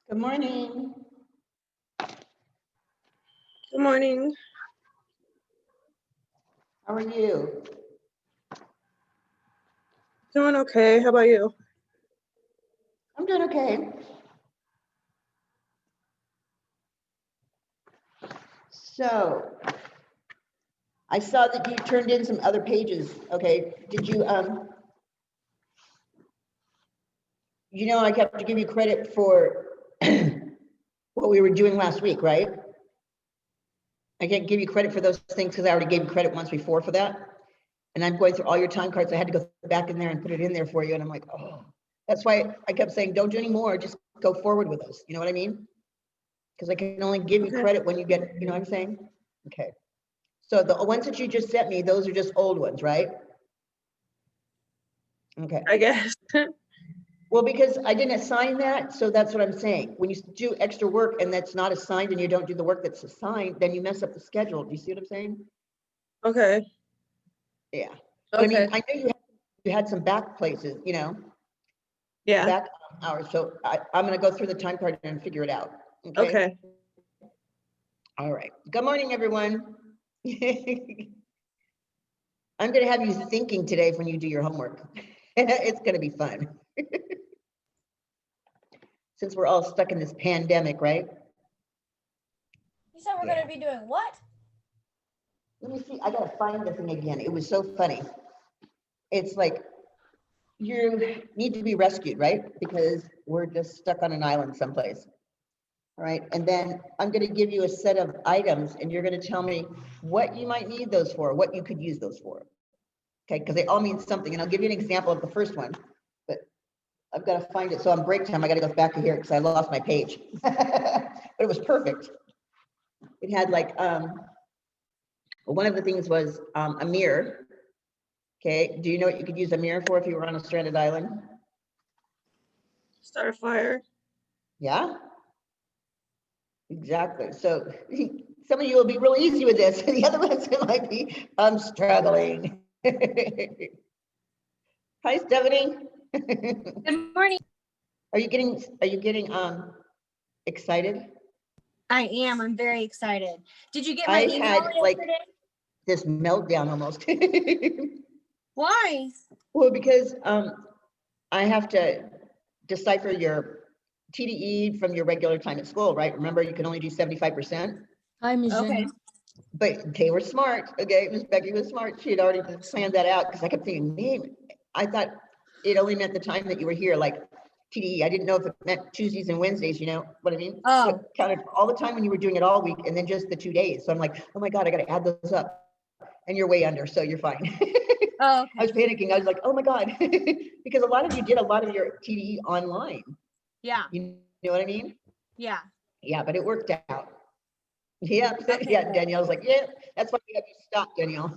Good morning. Good morning. How are you? Doing okay. How about you? I'm doing okay. So, I saw that you turned in some other pages. Okay, did you, I have to give you credit for what we were doing last week, right? I can't give you credit for those things because I already gave you credit once before for that. And I'm going through all your time cards. I had to go back in there and put it in there for you. And I'm like, oh, that's why I kept saying, don't do any more, just go forward with us. You know what I mean? Because I can only give you credit when you get, you know what I'm saying? Okay. So the ones that you just sent me, those are just old ones, right? Okay. I guess. Well, because I didn't assign that, so that's what I'm saying. When you do extra work and that's not assigned and you don't do the work that's assigned, then you mess up the schedule. Do you see what I'm saying? Okay. Yeah. But Okay. I mean, I know you had some back places, Yeah. back hours. So I'm going to go through the time card and figure it out. Okay. Okay. All right. Good morning, everyone. I'm going to have you thinking today when you do your homework. It's going to be fun. Since we're all stuck in this pandemic, right? You said we're going to be doing what? Let me see. I got to find the thing again. It was so funny. It's like you need to be rescued, right? Because we're just stuck on an island someplace. All right. And then I'm going to give you a set of items and you're going to tell me what you might need those for, what you could use those for. Okay. Because they all mean something. And I'll give you an example of the first one, but I've got to find it. So on break time, I got to go back to here because I lost my page. But it was perfect. It had like, one of the things was a mirror. Okay. Do you know what you could use a mirror for if you were on a stranded island? Start a fire. Yeah. Exactly. So some of you will be real easy with this. The other ones it might be, I'm struggling. Hi, Stephanie. Good morning. Are you getting excited? I am. I'm very excited. Did you get I my email had, like, yesterday? this meltdown almost. Why? Well, because I have to decipher your TDE from your regular time at school, right? Remember, you can only do 75%. Hi, Ms. Okay. But they were smart, okay? Miss Becky was smart. She had already planned that out because I kept thinking, man, I thought it only meant the time that you were here, like TDE. I didn't know if it meant Tuesdays and Wednesdays, you know what I mean? Oh. So it counted all the time when you were doing it all week and then just the 2 days. So I'm like, oh my God, I got to add those up. And you're way under, so you're fine. Oh, okay. I was panicking. I was like, oh my God, because a lot of you did a lot of your TDE online. Yeah. You know what I mean? Yeah. Yeah, but it worked out. Yeah, Okay, yeah, good. Danielle's like, yeah, that's why we have you stop, Danielle.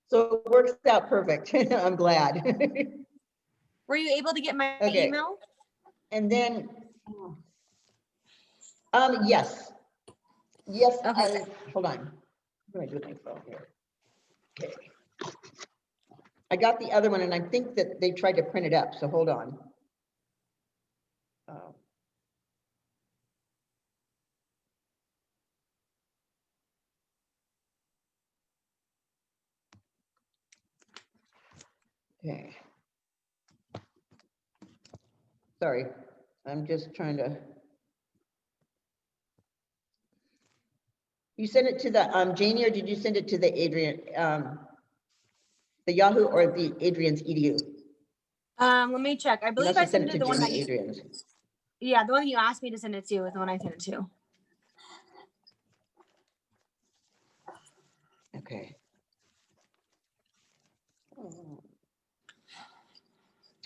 So it works out perfect. I'm glad. Were you able to get my Okay. email? And then, yes. Yes, Okay. hold on. What do I do with my phone here? Okay. I got the other one and I think that they tried to print it up, so hold on. Oh. Okay. Sorry, I'm just trying to. You sent it to the Janie, or did you send it to the Adrian, the Yahoo or the Adrian's edu? Let me check. I believe I sent it to the one that you, Adrian's. yeah, the one that you asked me to send it to is the one I sent it to. Okay.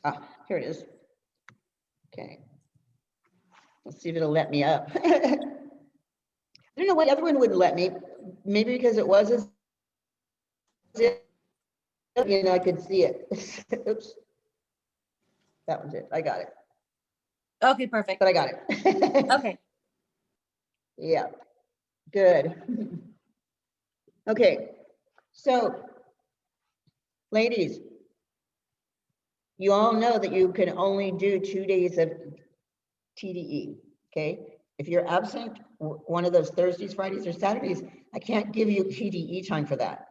Ah, here it is. Okay. Let's see if it'll let me up. I don't know why the other one wouldn't let me. Maybe because it was as if, you know, I could see it. Oops. That was it. I got it. Okay, perfect. But I got it. Okay. Yeah. Good. Okay. So, ladies, you all know that you can only do 2 days of TDE, okay? If you're absent one of those Thursdays, Fridays, or Saturdays, I can't give you TDE time for that,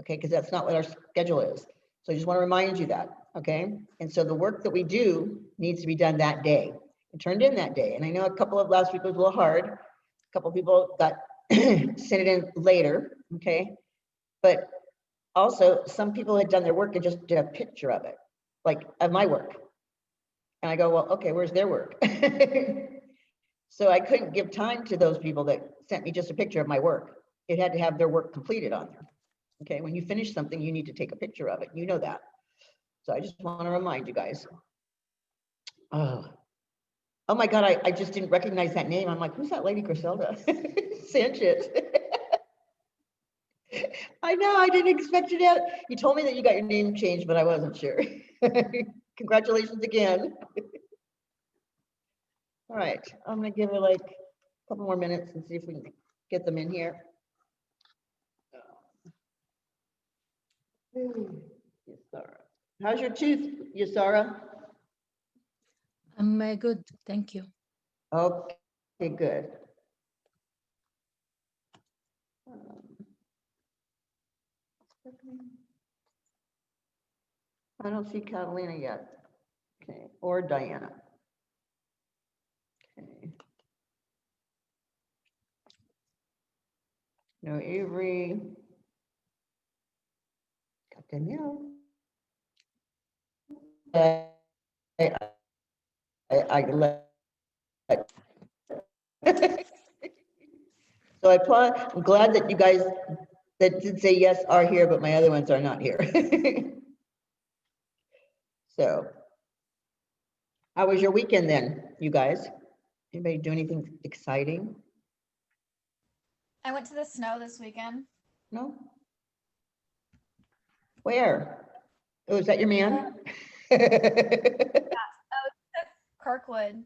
okay? Because that's not what our schedule is. So I just want to remind you that, okay? And so the work that we do needs to be done that day and turned in that day. And I know a couple of last week was a little hard. A couple of people got sent it in later, okay? But also some people had done their work and just did a picture of it, like of my work. And I go, well, okay, where's their work? So I couldn't give time to those people that sent me just a picture of my work. It had to have their work completed on there. Okay, when you finish something, you need to take a picture of it. You know that. So I just want to remind you guys. Oh my God, I just didn't recognize that name. I'm like, who's that lady, Griselda Sanchez? I know, I didn't expect it out. You told me that you got your name changed, but I wasn't sure. Congratulations again. All right, I'm gonna give her like a couple more minutes and see if we can get them in here. Yasara. How's your tooth, Yasara? I'm good, thank you. Okay, good. I don't see Catalina yet. Okay, or Diana. Okay. No Avery. Got Danielle. I let. So I'm glad that you guys that did say yes are here, but my other ones are not here. So, how was your weekend then, you guys? Anybody do anything exciting? I went to the snow this weekend. No? Where? Oh, is that your man? Kirkwood.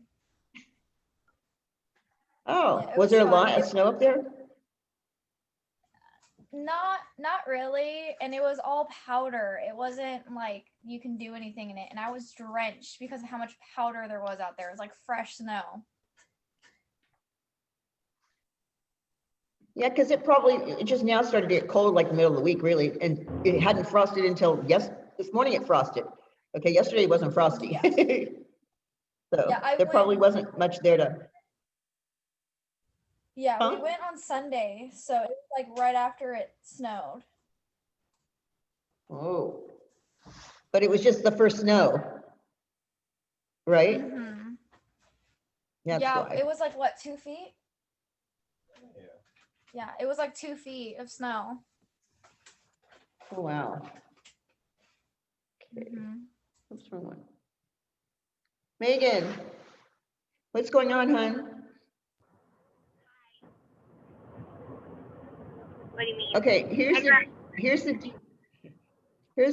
Oh, Yeah, it was was there a fun. lot of snow up there? Not really, and it was all powder. It wasn't like you can do anything in it, and I was drenched because of how much powder there was out there. It was like fresh snow. Yeah, because it just now started to get cold like the middle of the week, really, and it hadn't frosted until this morning it frosted. Okay, yesterday it wasn't frosty. Yeah. So Yeah, there probably wasn't much there to. Yeah, Huh? we went on Sunday, so it was like right after it snowed. Oh, but it was just the first snow, right? Mm-hmm. That's Yeah, why. it was like what, 2 feet? Yeah, it was like 2 feet of snow. Oh, wow. Okay. Mm-hmm. What's wrong one? Megan, what's going on, hon? What do you mean? Okay, here's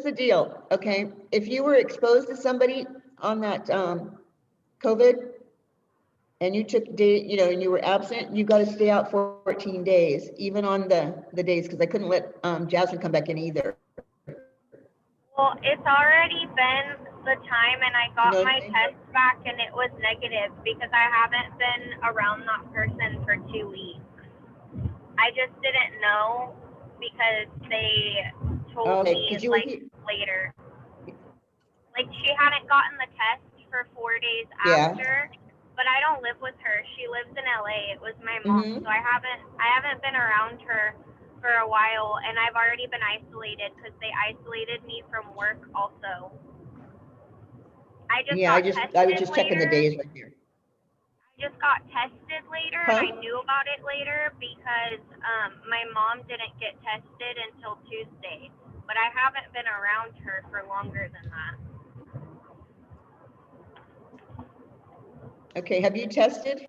the deal. Okay, if you were exposed to somebody on that COVID and you took and you were absent, you got to stay out 14 days, even on the days, because I couldn't let Jasmine come back in either. Well, it's already been the time, and I got my test back, and it was negative because I haven't been around that person for 2 weeks. I just didn't know because they told me like later. Like she hadn't gotten the test for 4 days after, but I don't live with her. She lives in LA. It was my mom, so I haven't been around her for a while, and I've already been isolated because they isolated me from work also. I was just checking the days right here. I just got tested later, and I knew about it later because my mom didn't get tested until Tuesday, but I haven't been around her for longer than that. Okay, have you tested?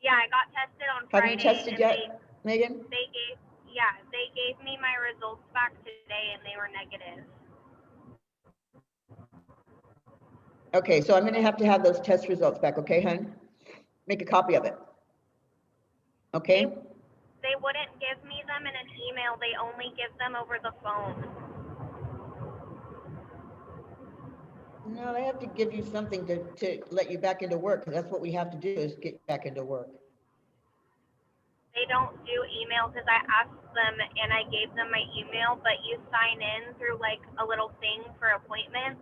Yeah, I got tested on Friday. Have you tested yet, Megan? They gave me my results back today, and they were negative. Okay, so I'm going to have those test results back, okay, hon? Make a copy of it. Okay? They wouldn't give me them in an email. They only give them over the phone. No, they have to give you something to let you back into work, 'cause that's what we have to do is get back into work. They don't do email because I asked them and I gave them my email, but you sign in through like a little thing for appointments,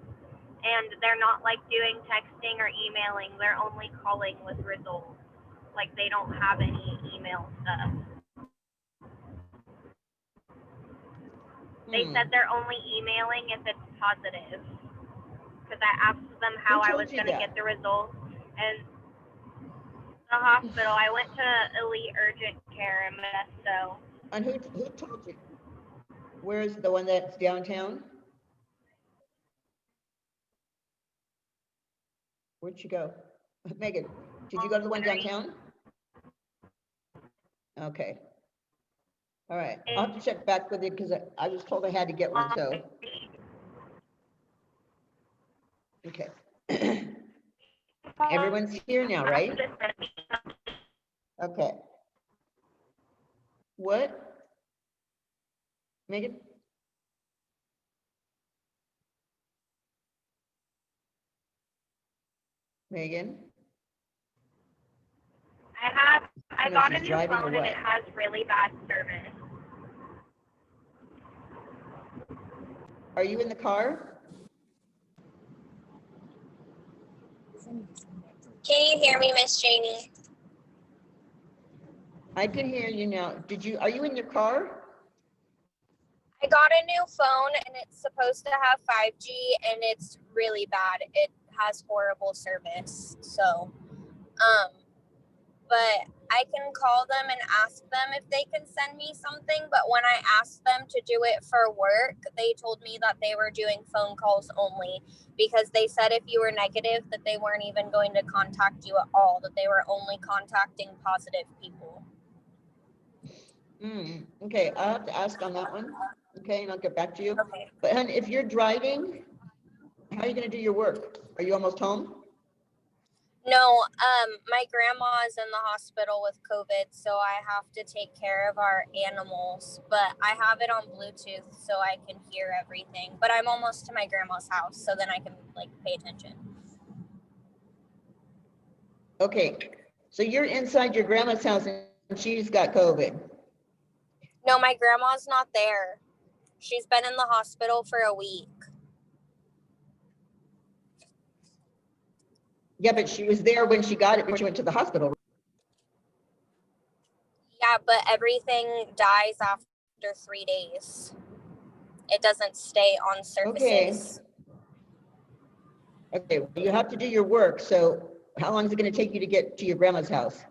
and they're not like doing texting or emailing. They're only calling with results. Like they don't have any email stuff. They said they're only emailing if it's positive. Because I asked them how I was going to get the results, and the hospital. I went to Elite Urgent Care in Modesto. And who told you? Where's the one that's downtown? Where'd you go? Megan, did you go to the one downtown? Okay. All right, I'll have to check back with it because I was told I had to get one, so. Okay. Everyone's here now, right? Okay. What? Megan? Megan? I got a new phone and it has really bad service. Are you in the car? Can you hear me, Miss Janie? I can hear you now. Are you in your car? I got a new phone and it's supposed to have 5G and it's really bad. It has horrible service. So, but I can call them and ask them if they can send me something. But when I asked them to do it for work, they told me that they were doing phone calls only because they said if you were negative that they weren't even going to contact you at all, that they were only contacting positive people. Okay, I'll have to ask on that one. Okay, and I'll get back to you. Okay. But hon, if you're driving, how are you gonna do your work? Are you almost home? No, my grandma is in the hospital with COVID, so I have to take care of our animals, but I have it on Bluetooth so I can hear everything. But I'm almost to my grandma's house, so then I can like pay attention. Okay, so you're inside your grandma's house and she's got COVID. No, my grandma's not there. She's been in the hospital for a week. Yeah, but she was there when she got it, when she went to the hospital. Yeah, but everything dies after 3 days. It doesn't stay on surfaces. Okay, well, you have to do your work. So how long is it going to take you to get to your grandma's house?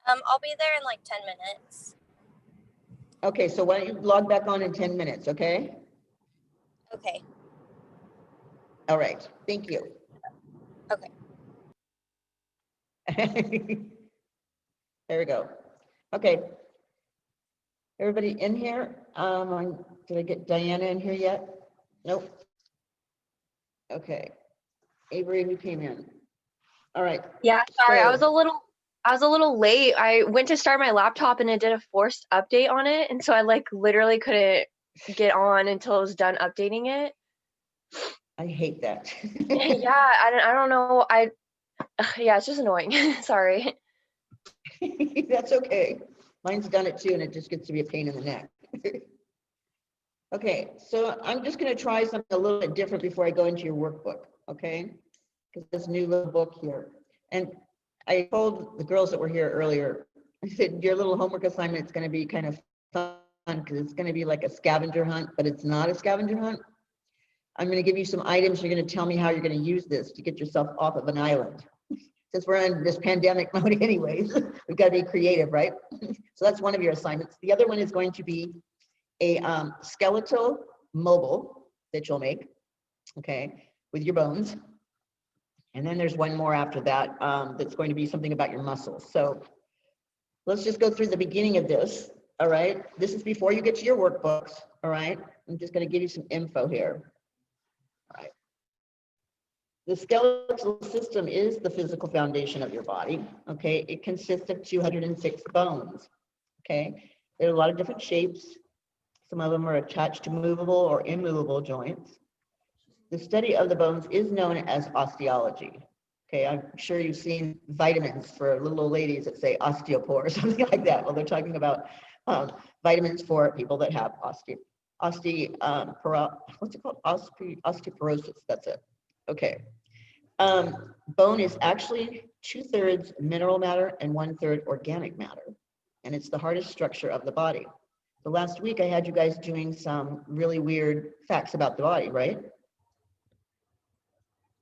I'll be there in like 10 minutes. Okay, so why don't you log back on in 10 minutes, okay? Okay. All right, thank you. Okay. There we go. Okay. Everybody in here? Did I get Diana in here yet? Nope. Okay. Avery, who came in? All right. Yeah, sorry, I was So- a little late. I went to start my laptop and it did a forced update on it, and so I like literally couldn't get on until it was done updating it. I hate that. Yeah, I don't know. Yeah, it's just annoying. Sorry. That's okay. Mine's done it too, and it just gets to be a pain in the neck. Okay, so I'm just going to try something a little bit different before I go into your workbook, okay? Because this new little book here. And I told the girls that were here earlier, I said, your little homework assignment is going to be kind of fun because it's going to be like a scavenger hunt, but it's not a scavenger hunt. I'm going to give you some items. You're going to tell me how you're going to use this to get yourself off of an island. Since we're in this pandemic mode anyways, we've got to be creative, right? So that's one of your assignments. The other one is going to be a skeletal mobile that you'll make, okay, with your bones. And then there's one more after that that's going to be something about your muscles. So let's just go through the beginning of this, all right? This is before you get to your workbooks, all right? I'm just going to give you some info here. All right. The skeletal system is the physical foundation of your body, okay? It consists of 206 bones, okay? There are a lot of different shapes. Some of them are attached to movable or immovable joints. the study of the bones is known as osteology. Okay, I'm sure you've seen vitamins for little old ladies that say osteoporosis or something like that. Well, they're talking about vitamins for people that have what's it called? Osteoporosis, that's it. Okay. Bone is actually 2/3 mineral matter and 1/3 organic matter. And it's the hardest structure of the body. So last week I had you guys doing some really weird facts about the body, right?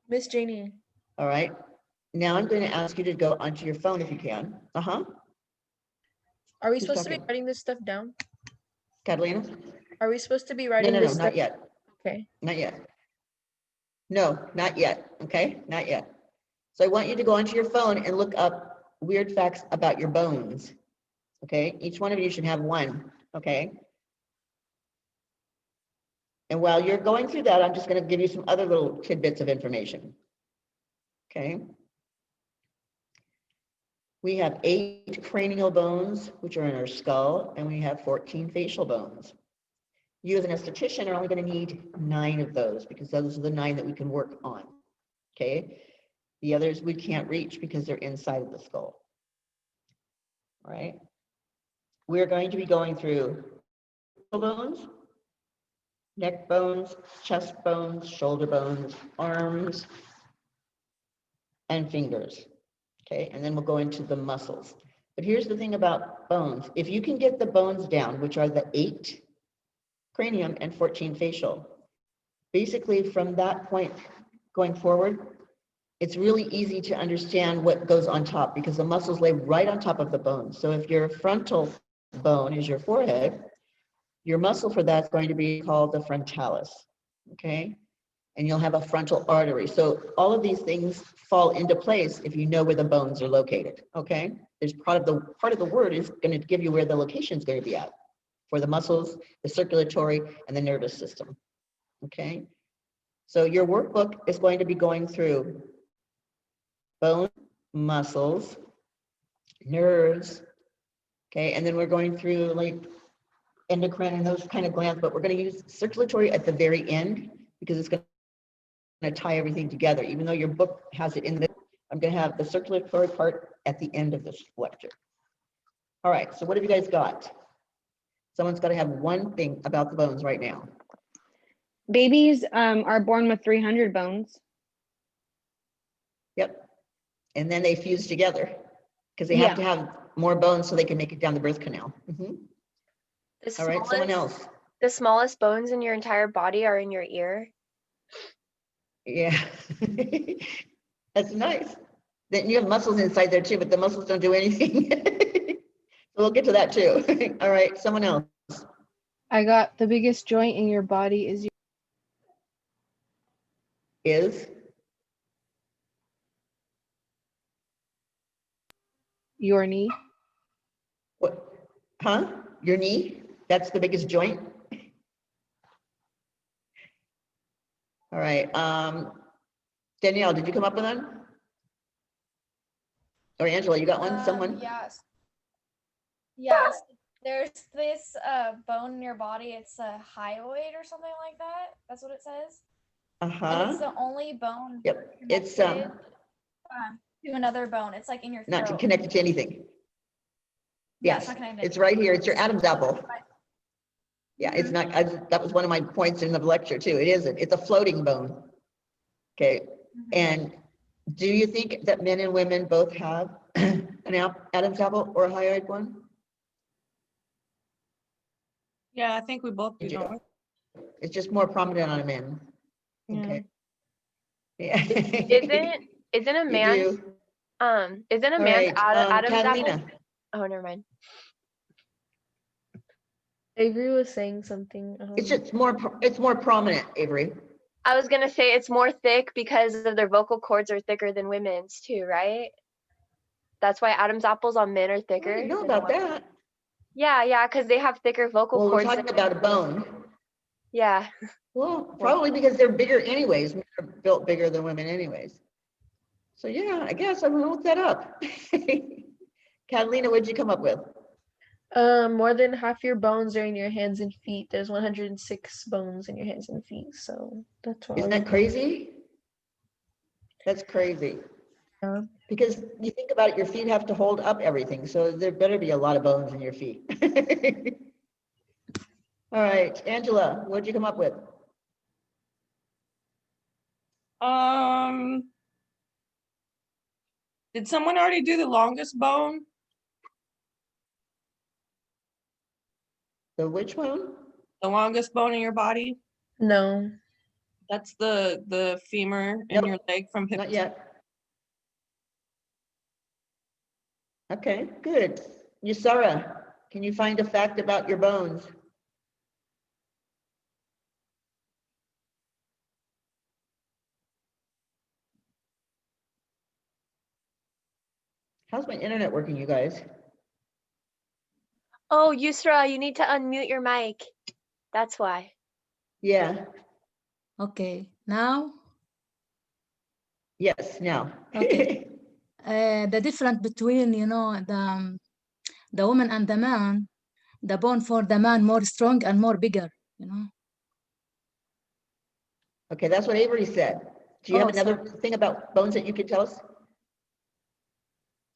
Miss Janie. All right. Now I'm going to ask you to go onto your phone if you can. Are we Who's supposed to be talking? writing this stuff down? Catalina? Are we supposed to be No, writing no, this no, stuff? not yet. Okay. Not yet. No, not yet. Okay, not yet. So I want you to go onto your phone and look up weird facts about your bones. Okay, each one of you should have one. Okay. And while you're going through that, I'm just going to give you some other little tidbits of information. Okay. We have 8 cranial bones, which are in our skull, and we have 14 facial bones. You as an esthetician are only going to need 9 of those because those are the 9 that we can work on. Okay. The others we can't reach because they're inside of the skull. All right. We're going to be going through bones, neck bones, chest bones, shoulder bones, arms, and fingers. Okay, and then we'll go into the muscles. But here's the thing about bones. If you can get the bones down, which are the 8 cranium and 14 facial, basically from that point going forward, it's really easy to understand what goes on top because the muscles lay right on top of the bones. So if your frontal bone is your forehead, your muscle for that's going to be called the frontalis. Okay. And you'll have a frontal artery. So all of these things fall into place if you know where the bones are located. Okay, there's part of the word is going to give you where the location is going to be at for the muscles, the circulatory, and the nervous system. Okay, so your workbook is going to be going through bone, muscles, nerves. Okay, and then we're going through like endocrine and those kind of glands, but we're going to use circulatory at the very end because it's going to tie everything together. Even though your book has it in the, I'm going to have the circulatory part at the end of this lecture. All right, so what have you guys got? Someone's got to have one thing about the bones right now. Babies are born with 300 bones. Yep. And then they fuse together because they have to have more bones so they can make it down the birth canal. All right, someone else. The smallest bones in your entire body are in your ear. Yeah, that's nice. Then you have muscles inside there too, but the muscles don't do anything. So we'll get to that too. All right, someone else. I got the biggest joint in your body is your knee. What? Huh? Your knee? That's the biggest joint? All right. Danielle, did you come up with one? Or Angela, you got one? Someone? Yes. Yes. There's this bone in your body. It's a hyoid or something like that. That's what it says. And it's the only bone. Yep. It's to another bone. It's like in your throat. not connected to anything. Yeah, Yes, it's, it's right here. It's your Adam's apple. Yeah, it's not. That was one of my points in the lecture too. It isn't. It's a floating bone. Okay. And do you think that men and women both have an Adam's apple or a hyoid one? Yeah, I think we both do. It's just more prominent on a man. Okay. Yeah. Isn't a man's Adam's Catalina. apple? Oh, never mind. Avery was saying something. It's just more prominent, Avery. I was gonna say it's more thick because of their vocal cords are thicker than women's too, right? That's why Adam's apples on men are thicker. I didn't know about that. Yeah, because they have thicker vocal Well, we're cords. talking about a bone. Yeah. Well, probably because they're bigger anyways. Men are built bigger than women anyways. So yeah, I guess I'm gonna look that up. Catalina, what'd you come up with? More than half your bones are in your hands and feet. There's 106 bones in your hands and feet. So that's what Isn't we're that crazy? That's crazy. Yeah. Because you think about it, your feet have to hold up everything, so there better be a lot of bones in your feet. All right, Angela, what'd you come up with? Did someone already do the longest bone? The which one? The longest bone in your body? No. That's the femur in Nope, your leg from hip not to yet. Okay, good. Yusara, can you find a fact about your bones? How's my internet working, you guys? Oh, Yusra, you need to unmute your mic. That's why. Yeah, Okay, now, yes, now. okay. The difference between, the woman and the man, the bone for the man more strong and more bigger, Okay, that's what Avery said. Do you have Oh, another sorry. thing about bones that you could tell us?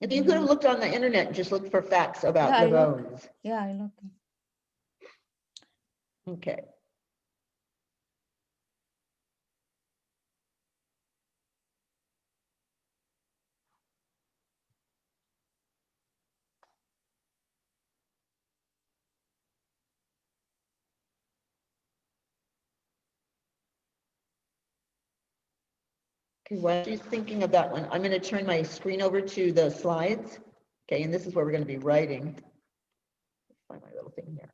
If you could have looked on the internet and just looked for facts about Yeah, the I look. bones. Yeah, I look. Okay. Okay, while she's thinking of that one, I'm going to turn my screen over to the slides. Okay, and this is where we're going to be writing. Find my little thing here.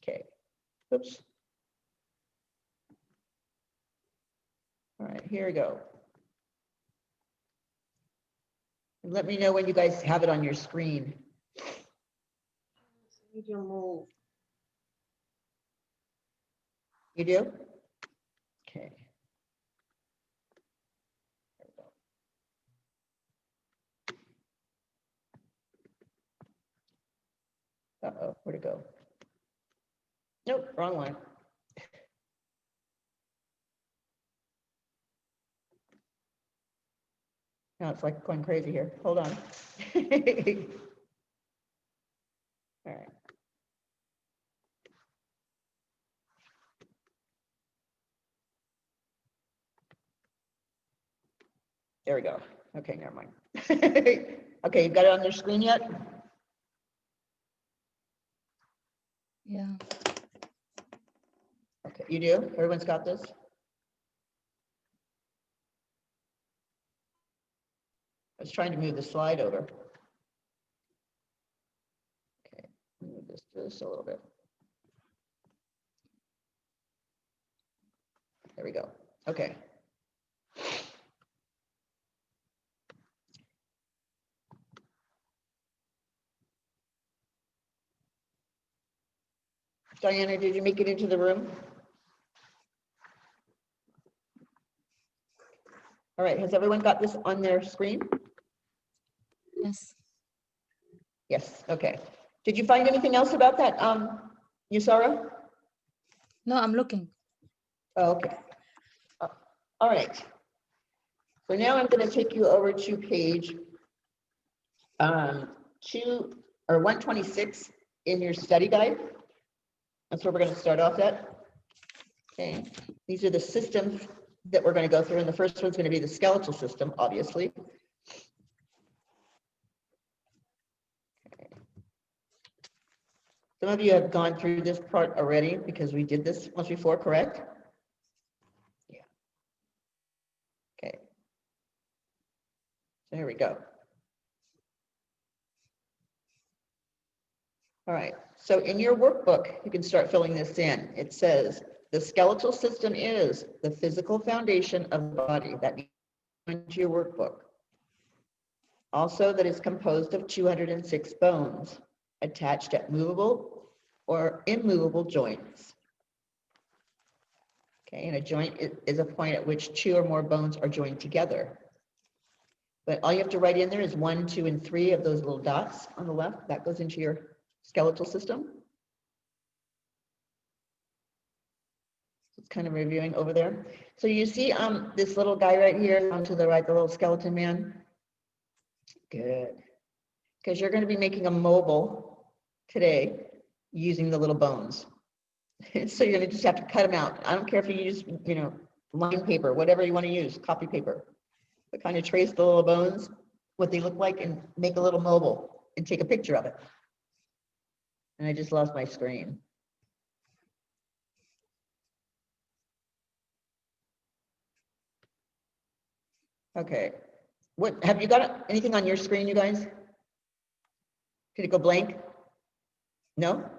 Okay. Oops. All right, here we go. And let me know when you guys have it on your screen. You do? Okay. There we go. Uh-oh, where'd it go? Nope, wrong one. Now it's like going crazy here. Hold on. All right. There we go. Okay, never mind. Okay, you got it on your screen yet? Yeah. Okay, you do? Everyone's got this? I was trying to move the slide over. Okay, move this a little bit. There we go. Okay. Diana, did you make it into the room? All right, has everyone got this on their screen? Yes. Yes, okay. Did you find anything else about that, Yusara? No, I'm looking. Oh, okay. All right. So now I'm going to take you over to page 126 in your study guide. That's where we're going to start off at. Okay. These are the systems that we're going to go through, and the first one's going to be the skeletal system, obviously. Okay. Some of you have gone through this part already because we did this once before, correct? Yeah. Okay. So here we go. All right, so in your workbook, you can start filling this in. It says, the skeletal system is the physical foundation of the body. That needs to go into your workbook. Also, that is composed of 206 bones attached at movable or immovable joints. Okay, and a joint is a point at which 2 or more bones are joined together. But all you have to write in there is 1, 2, and 3 of those little dots on the left. That goes into your skeletal system. It's kind of reviewing over there. So you see this little guy right here on to the right, the little skeleton man. Good. Because you're going to be making a mobile today using the little bones. So you're going to just have to cut them out. I don't care if you use, you know, line paper, whatever you want to use, copy paper. But kind of trace the little bones, what they look like, and make a little mobile and take a picture of it. And I just lost my screen. Okay. What have you got anything on your screen, you guys? Did it go blank? No?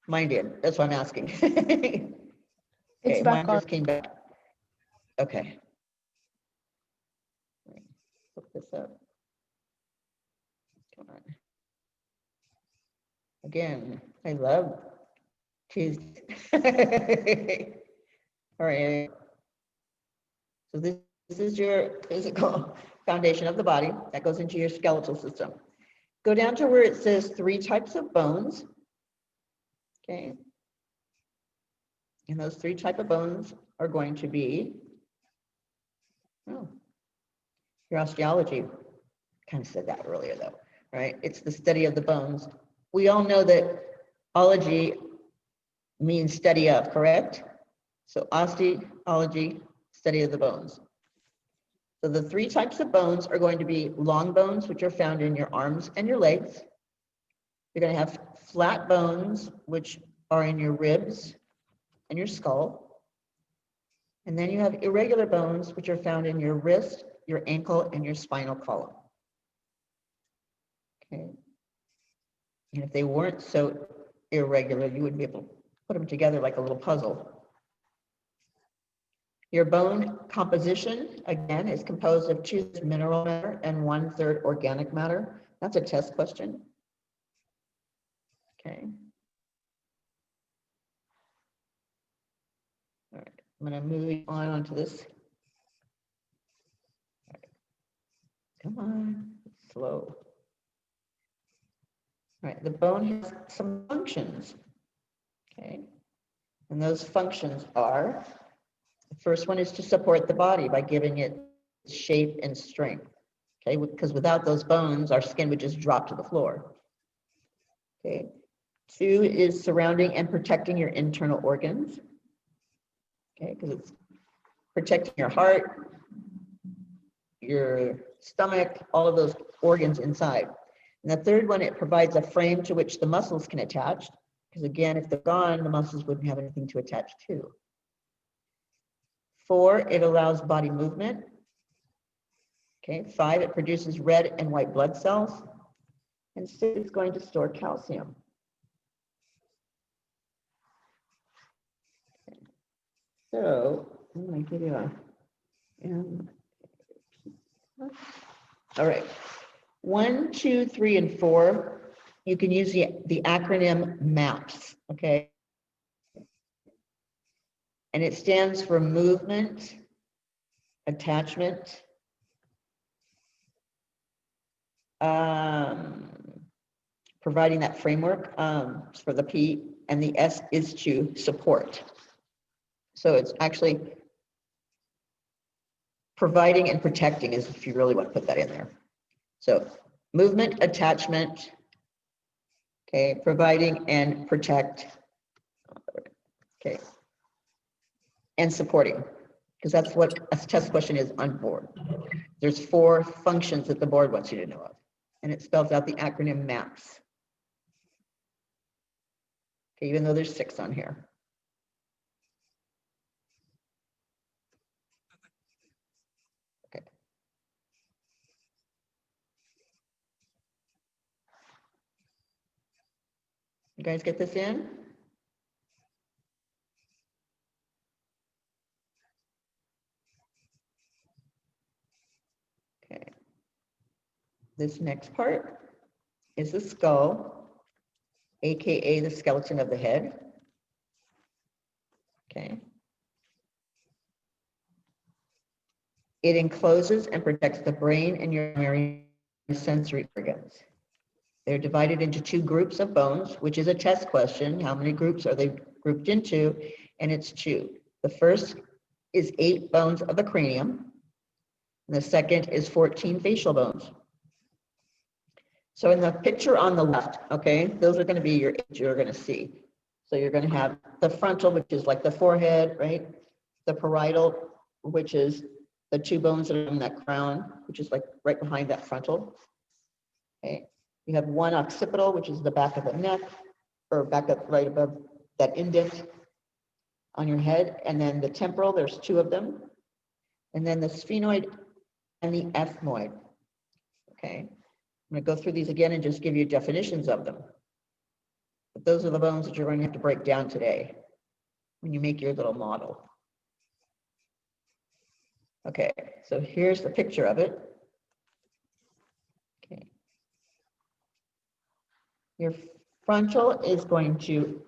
Mine did. That's why I'm asking. Okay, It's mine back on. just came back. Okay. Look this up. Come on. Again, I love Tuesday. All right. So this is your physical foundation of the body that goes into your skeletal system. Go down to where it says 3 types of bones. Okay. And those 3 types of bones are going to be, oh, your osteology. Kind of said that earlier though, right? It's the study of the bones. We all know that ology means study of, correct? So osteology, study of the bones. So the 3 types of bones are going to be long bones, which are found in your arms and your legs. You're going to have flat bones, which are in your ribs and your skull. And then you have irregular bones, which are found in your wrist, your ankle, and your spinal column. Okay. And if they weren't so irregular, you wouldn't be able to put them together like a little puzzle. Your bone composition, again, is composed of 2/3 mineral matter and 1/3 organic matter. That's a test question. Okay. All right, I'm going to move on onto this. All right. Come on, it's slow. All right, the bone has some functions. Okay. And those functions are, the first one is to support the body by giving it shape and strength. Okay, because without those bones, our skin would just drop to the floor. Okay. 2 is surrounding and protecting your internal organs. Okay, because it's protecting your heart, your stomach, all of those organs inside. And the 3rd one, it provides a frame to which the muscles can attach. Because again, if they're gone, the muscles wouldn't have anything to attach to. 4, it allows body movement. Okay, 5, it produces red and white blood cells. And 6 is going to store calcium. Okay. So, I'm going to give you a, all right. 1, 2, 3, and 4, you can use the acronym MAPS, okay? And it stands for movement, attachment, providing that framework for the P, and the S is to support. So it's actually providing and protecting is if you really want to put that in there. So movement, attachment, okay, providing and protect, okay, and supporting, because that's what a test question is on board. There's 4 functions that the board wants you to know of, and it spells out the acronym MAPS. Okay, even though there's 6 on here. Okay. You guys get this in? Okay. This next part is the skull, AKA the skeleton of the head. Okay. It encloses and protects the brain and your primary sensory organs. They're divided into two groups of bones, which is a test question. How many groups are they grouped into? And it's two. The first is 8 bones of the cranium. And the second is 14 facial bones. So in the picture on the left, okay, those are going to be your 8 you're going to see. So you're going to have the frontal, which is like the forehead, right? The parietal, which is the 2 bones that are in that crown, which is like right behind that frontal. Okay. You have 1 occipital, which is the back of the neck, or back up right above that indent on your head. And then the temporal, there's 2 of them. And then the sphenoid and the ethmoid. Okay. I'm going to go through these again and just give you definitions of them. But those are the bones that you're going to have to break down today when you make your little model. Okay, so here's the picture of it. Okay. Your frontal is going to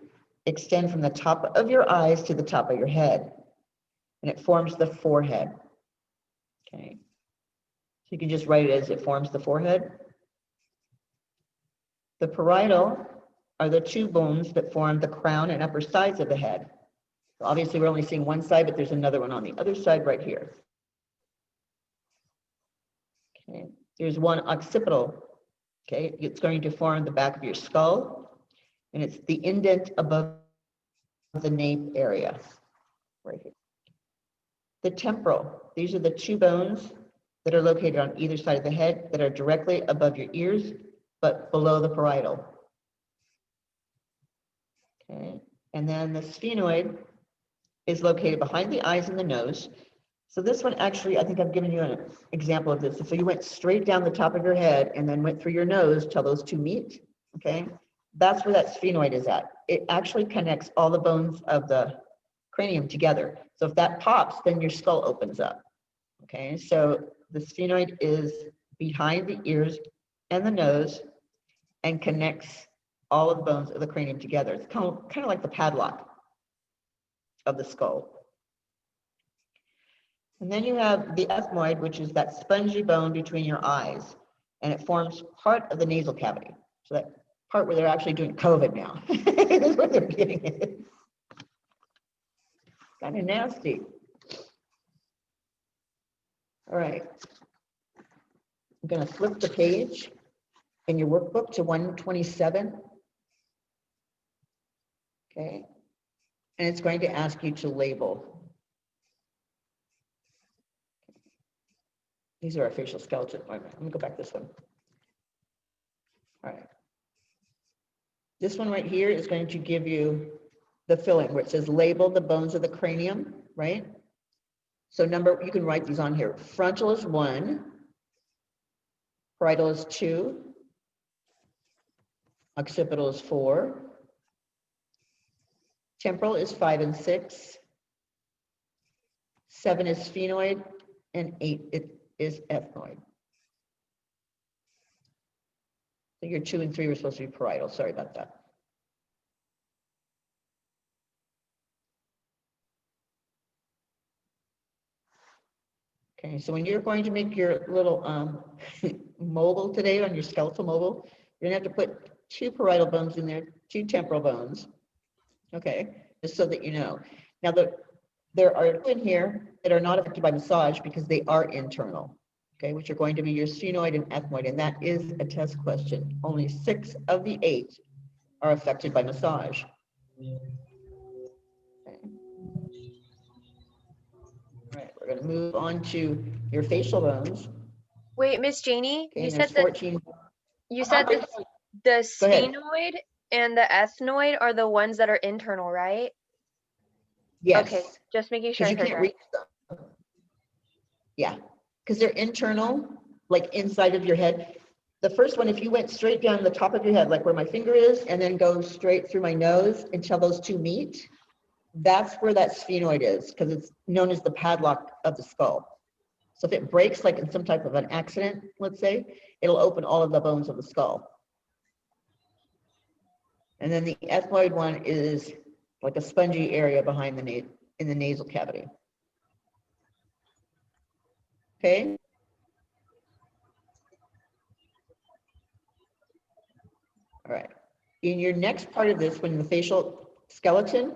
extend from the top of your eyes to the top of your head, and it forms the forehead. Okay, so you can just write it as it forms the forehead. The parietal are the 2 bones that form the crown and upper sides of the head. So obviously, we're only seeing one side, but there's another one on the other side right here. Okay, there's 1 occipital. Okay, it's going to form the back of your skull, and it's the indent above the nape area, right here. The temporal, these are the 2 bones that are located on either side of the head that are directly above your ears, but below the parietal. Okay, and then the sphenoid is located behind the eyes and the nose. So this one actually, I think I've given you an example of this. So you went straight down the top of your head and then went through your nose till those 2 meet, okay? That's where that sphenoid is at. It actually connects all the bones of the cranium together. So if that pops, then your skull opens up, okay? So the sphenoid is behind the ears and the nose and connects all of the bones of the cranium together. It's kind of like the padlock of the skull. And then you have the ethmoid, which is that spongy bone between your eyes, and it forms part of the nasal cavity. So that part where they're actually doing COVID now is what they're getting it. Kind of nasty. All right. I'm going to flip the page in your workbook to 127. Okay. And it's going to ask you to label. These are our facial skeleton. Wait a minute, let me go back this one. All right. This one right here is going to give you the filling where it says label the bones of the cranium, right? So you can write these on here. Frontal is 1, parietal is 2, occipital is 4, temporal is 5 and 6, 7 is sphenoid, and 8 is ethmoid. So your 2 and 3 were supposed to be parietal. Sorry about that. Okay, so when you're going to make your little mobile today on your skeletal mobile, you're gonna have to put 2 parietal bones in there, 2 temporal bones. Okay, just so that you know. Now there are 2 in here that are not affected by massage because they are internal. Okay, which are going to be your sphenoid and ethmoid, and that is a test question. Only 6 of the 8 are affected by massage. Okay. All right, we're going to move on to your facial bones. Wait, Miss Janie, Okay, you there's said that 14. you said that the Go ahead. sphenoid and the ethnoid are the ones that are internal, right? Yes. Okay, just making sure I Because you heard can't right. reach them. Yeah, because they're internal, like inside of your head. The first one, if you went straight down the top of your head, like where my finger is, and then go straight through my nose until those 2 meet, that's where that sphenoid is, because it's known as the padlock of the skull. So if it breaks, like in some type of an accident, let's say, it'll open all of the bones of the skull. And then the ethmoid one is like a spongy area behind in the nasal cavity. Okay. All right. In your next part of this, when the facial skeleton,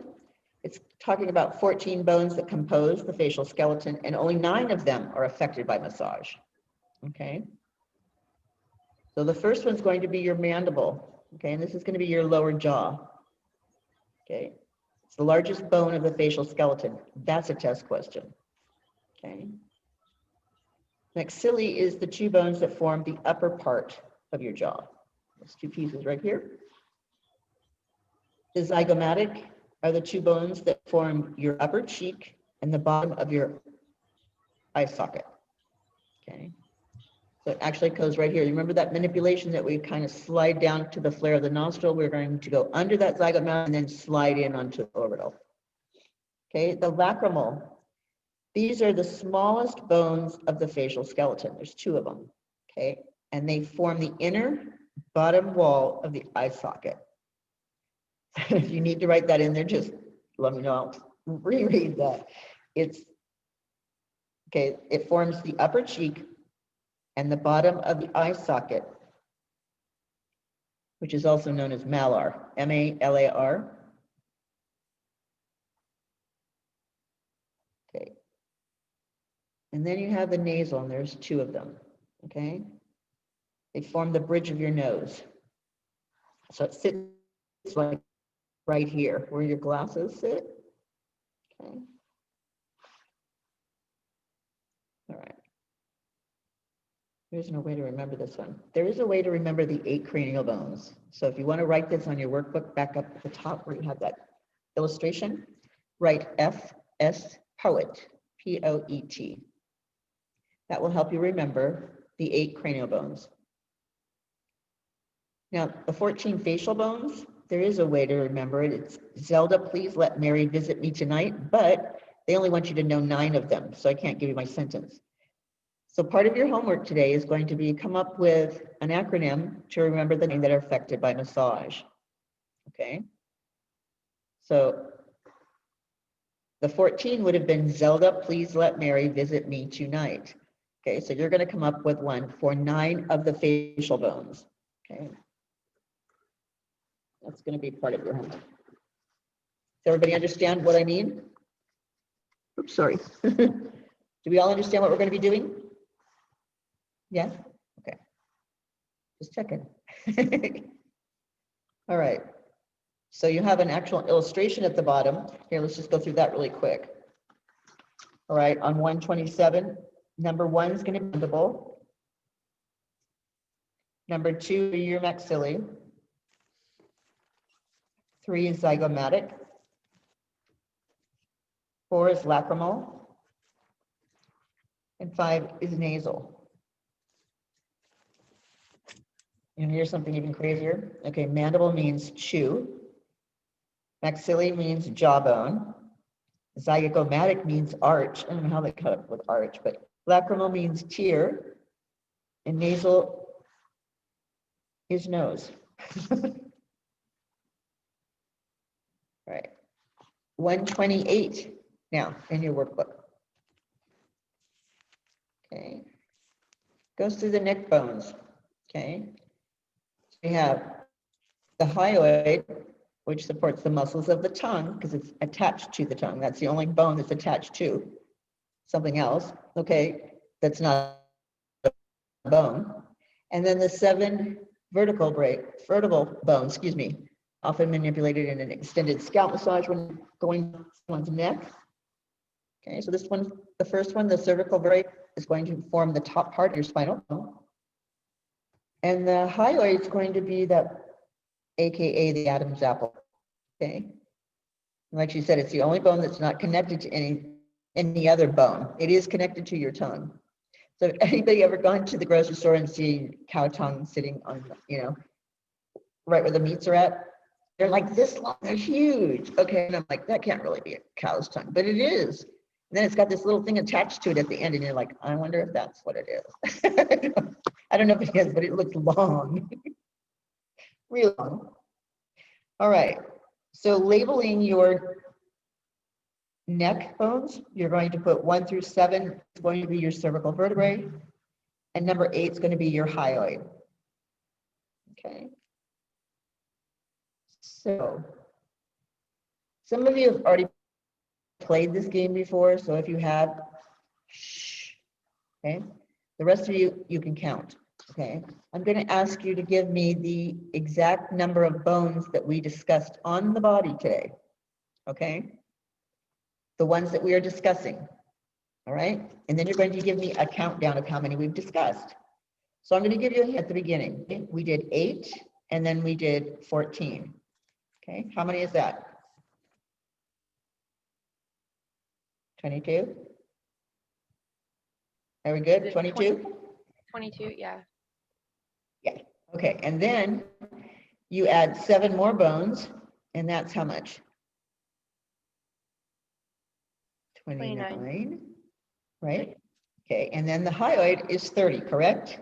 it's talking about 14 bones that compose the facial skeleton, and only 9 of them are affected by massage. Okay. So the first one's going to be your mandible. Okay, and this is going to be your lower jaw. Okay. It's the largest bone of the facial skeleton. That's a test question. Okay. Maxillae is the 2 bones that form the upper part of your jaw. Those 2 pieces right here. The zygomatic are the 2 bones that form your upper cheek and the bottom of your eye socket. Okay. So it actually goes right here. You remember that manipulation that we kind of slide down to the flare of the nostril? We're going to go under that zygomatic and then slide in onto the orbital. Okay, the lacrimal. These are the smallest bones of the facial skeleton. There's 2 of them. Okay, and they form the inner bottom wall of the eye socket. If you need to write that in there, just let me know. I'll reread that. It's okay. It forms the upper cheek and the bottom of the eye socket, which is also known as malar, M-A-L-A-R. Okay. And then you have the nasal, and there's 2 of them, okay? They form the bridge of your nose. So it sits like right here, where your glasses sit, okay? All right. There's no way to remember this one. There is a way to remember the 8 cranial bones. So if you want to write this on your workbook, back up at the top where you have that illustration, write F-S poet, P-O-E-T. That will help you remember the 8 cranial bones. Now, the 14 facial bones, there is a way to remember it. It's Zelda, please let Mary visit me tonight, but they only want you to know 9 of them, so I can't give you my sentence. So part of your homework today is going to be come up with an acronym to remember the 9 that are affected by massage. Okay. So the 14 would have been Zelda, please let Mary visit me tonight. Okay, so you're going to come up with one for 9 of the facial bones. Okay. That's going to be part of your homework. Does everybody understand what I mean? Oops, sorry. Do we all understand what we're going to be doing? Yes? Okay. Just checking. All right. So you have an actual illustration at the bottom. Here, let's just go through that really quick. All right, on 127, number 1 is going to be mandible. Number 2 are your maxillae. 3 is zygomatic. 4 is lacrimal. And 5 is nasal. And here's something even crazier. Okay, mandible means chew. Maxillae means jawbone. Zygomatic means arch. I don't know how they cut it with arch, but lacrimal means tear. And nasal is nose. Right. 128 now in your workbook. Okay. Goes through the neck bones. Okay. We have the hyoid, which supports the muscles of the tongue because it's attached to the tongue. That's the only bone that's attached to something else. Okay, that's not a bone. And then the 7 vertebral bones, often manipulated in an extended scalp massage when going to someone's neck. Okay, so this one, the first one, the cervical vertebrae, is going to form the top part of your spinal bone. And the hyoid is going to be that, AKA the Adam's apple, okay? Like she said, it's the only bone that's not connected to any other bone. It is connected to your tongue. So if anybody ever gone to the grocery store and seen cow tongue sitting on, right where the meats are at, they're like this long, they're huge. Okay, and I'm like, that can't really be a cow's tongue, but it is. And then it's got this little thing attached to it at the end, and you're like, I wonder if that's what it is. I don't know if it is, but it looks long. Real long. All right, so labeling your neck bones, you're going to put 1 through 7 is going to be your cervical vertebrae, and number 8 is going to be your hyoid. Okay. So, some of you have already played this game before, so if you have, shh, okay? The rest of you, you can count, okay? I'm going to ask you to give me the exact number of bones that we discussed on the body today, okay? The ones that we are discussing, all right? And then you're going to give me a countdown of how many we've discussed. So I'm going to give you a hint at the beginning. Okay? We did 8, and then we did 14. Okay, how many is that? 22? Are we good? 22? 22, yeah. Yeah, okay, and then you add 7 more bones, and that's how much? 29, right? Okay, and then the hyoid is 30, correct?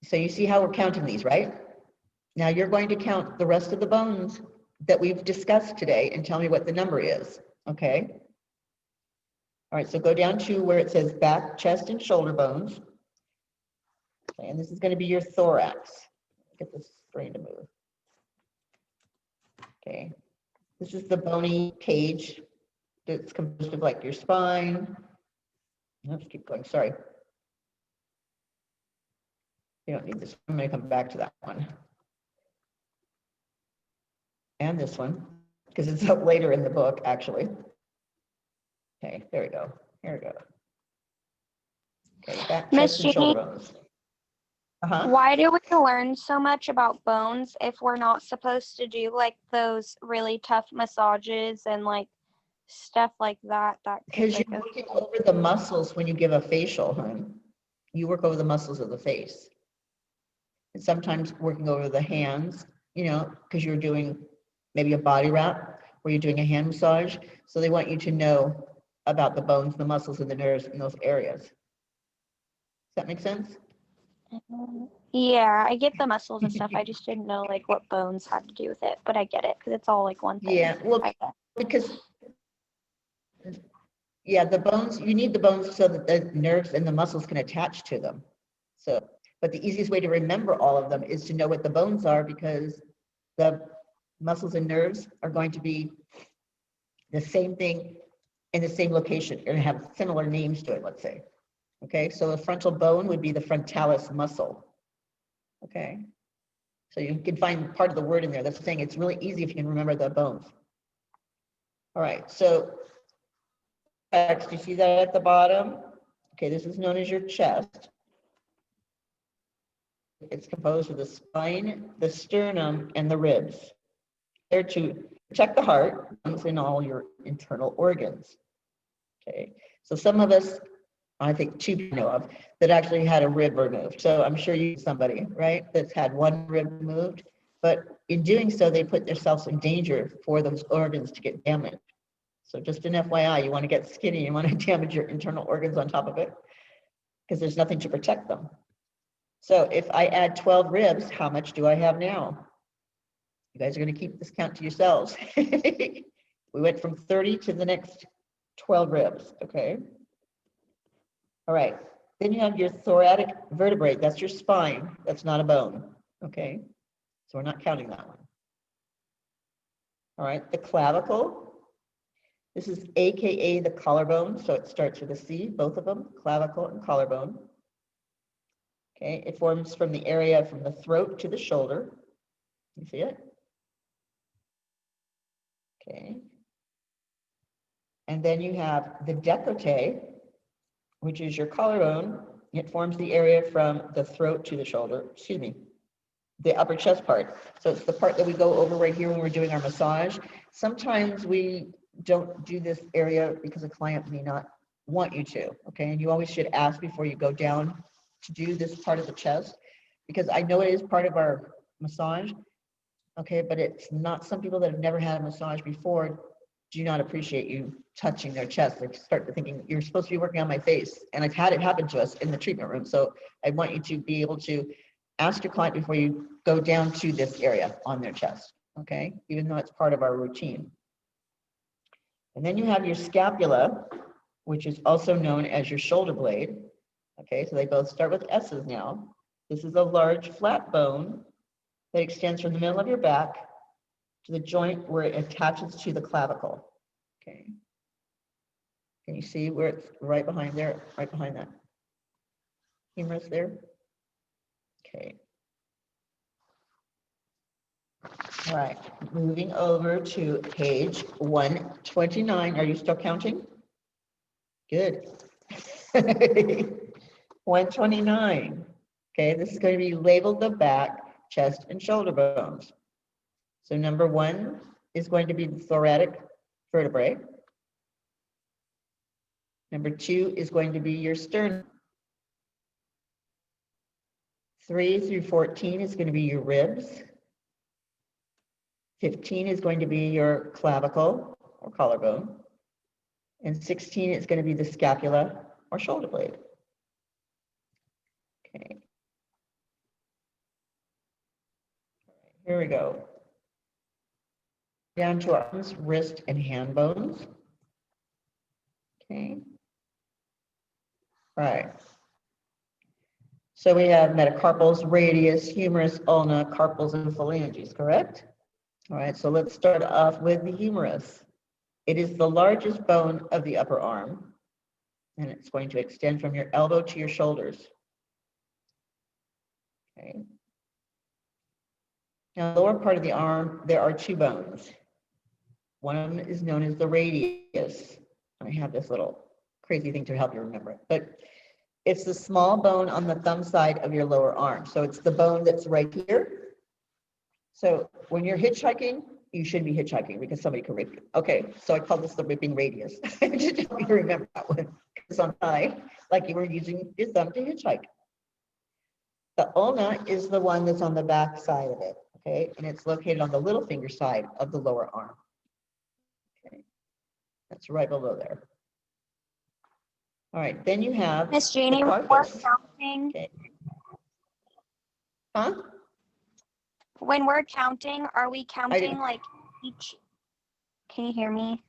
So you see how we're counting these, right? Now you're going to count the rest of the bones that we've discussed today and tell me what the number is, okay? All right, so go down to where it says back, chest, and shoulder bones. Okay, and this is going to be your thorax. Get this screen to move. Okay, this is the bony cage that's composed of like your spine. Let's keep going, sorry. You don't need this, I'm going to come back to that one. And this one, because it's up later in the book, actually. Okay, there we go. Here we go. Okay, back, Miss chest, and shoulder Jeannie? bones. Uh-huh. Why do we learn so much about bones if we're not supposed to do like those really tough massages and like stuff like that? Because you're working over the muscles when you give a facial, hon. You work over the muscles of the face. And sometimes working over the hands, you know, because you're doing maybe a body wrap where you're doing a hand massage. So they want you to know about the bones, the muscles, and the nerves in those areas. Does that make sense? Yeah, I get the muscles and stuff. I just didn't know like what bones had to do with it, but I get it because it's all like one thing. Yeah, well, because yeah, the bones, you need the bones so that the nerves and the muscles can attach to them. So, but the easiest way to remember all of them is to know what the bones are, because the muscles and nerves are going to be the same thing in the same location and have similar names to it, let's say. Okay, so a frontal bone would be the frontalis muscle. Okay, so you can find part of the word in there. That's the thing. It's really easy if you can remember the bones. All right, so do you see that at the bottom? Okay, this is known as your chest. It's composed of the spine, the sternum, and the ribs. There to protect the heart and all your internal organs. Okay, so some of us, I think 2 people know of, that actually had a rib removed. So I'm sure you somebody, right, that's had one rib removed, but in doing so, they put themselves in danger for those organs to get damaged. So just an FYI, you want to get skinny, you want to damage your internal organs on top of it, because there's nothing to protect them. So if I add 12 ribs, how much do I have now? You guys are going to keep this count to yourselves. We went from 30 to the next 12 ribs, okay? All right, then you have your thoracic vertebrae. That's your spine. That's not a bone, okay? So we're not counting that one. All right, the clavicle. This is AKA the collarbone, so it starts with a C, both of them, clavicle and collarbone. Okay, it forms from the area from the throat to the shoulder. You see it? Okay. And then you have the décolleté, which is your collarbone. It forms the area from the throat to the shoulder, excuse me, the upper chest part. So it's the part that we go over right here when we're doing our massage. Sometimes we don't do this area because a client may not want you to, okay? And you always should ask before you go down to do this part of the chest, because I know it is part of our massage, okay, but it's not, some people that have never had a massage before do not appreciate you touching their chest. They start thinking, you're supposed to be working on my face. And I've had it happen to us in the treatment room. So I want you to be able to ask your client before you go down to this area on their chest, okay, even though it's part of our routine. And then you have your scapula, which is also known as your shoulder blade. Okay, so they both start with S's now. This is a large flat bone that extends from the middle of your back to the joint where it attaches to the clavicle. Okay. Can you see where it's right behind there, right behind that humerus there? Okay. All right, moving over to page 129. Are you still counting? Good. 129. Okay, this is going to be labeled the back, chest, and shoulder bones. So number 1 is going to be the thoracic vertebrae. Number 2 is going to be your sternum. 3 through 14 is going to be your ribs. 15 is going to be your clavicle or collarbone. And 16 is going to be the scapula or shoulder blade. Okay. Here we go. Down to our arms, wrist, and hand bones. Okay. All right. So we have metacarpals, radius, humerus, ulna, carpals, and phalanges, correct? All right, so let's start off with the humerus. It is the largest bone of the upper arm, and it's going to extend from your elbow to your shoulders. Okay. Now, the lower part of the arm, there are 2 bones. One of them is known as the radius. I have this little crazy thing to help you remember it, but it's the small bone on the thumb side of your lower arm. So it's the bone that's right here. So when you're hitchhiking, you shouldn't be hitchhiking because somebody could rip you. Okay, so I call this the ripping radius. Just help you remember that one. It's on high, like you were using your thumb to hitchhike. The ulna is the one that's on the back side of it, okay? And it's located on the little finger side of the lower arm. Okay, that's right below there. All right, then you have Miss Janie, the we're carpus. counting. Okay. Huh? When we're counting, are we counting like each? Can you hear me,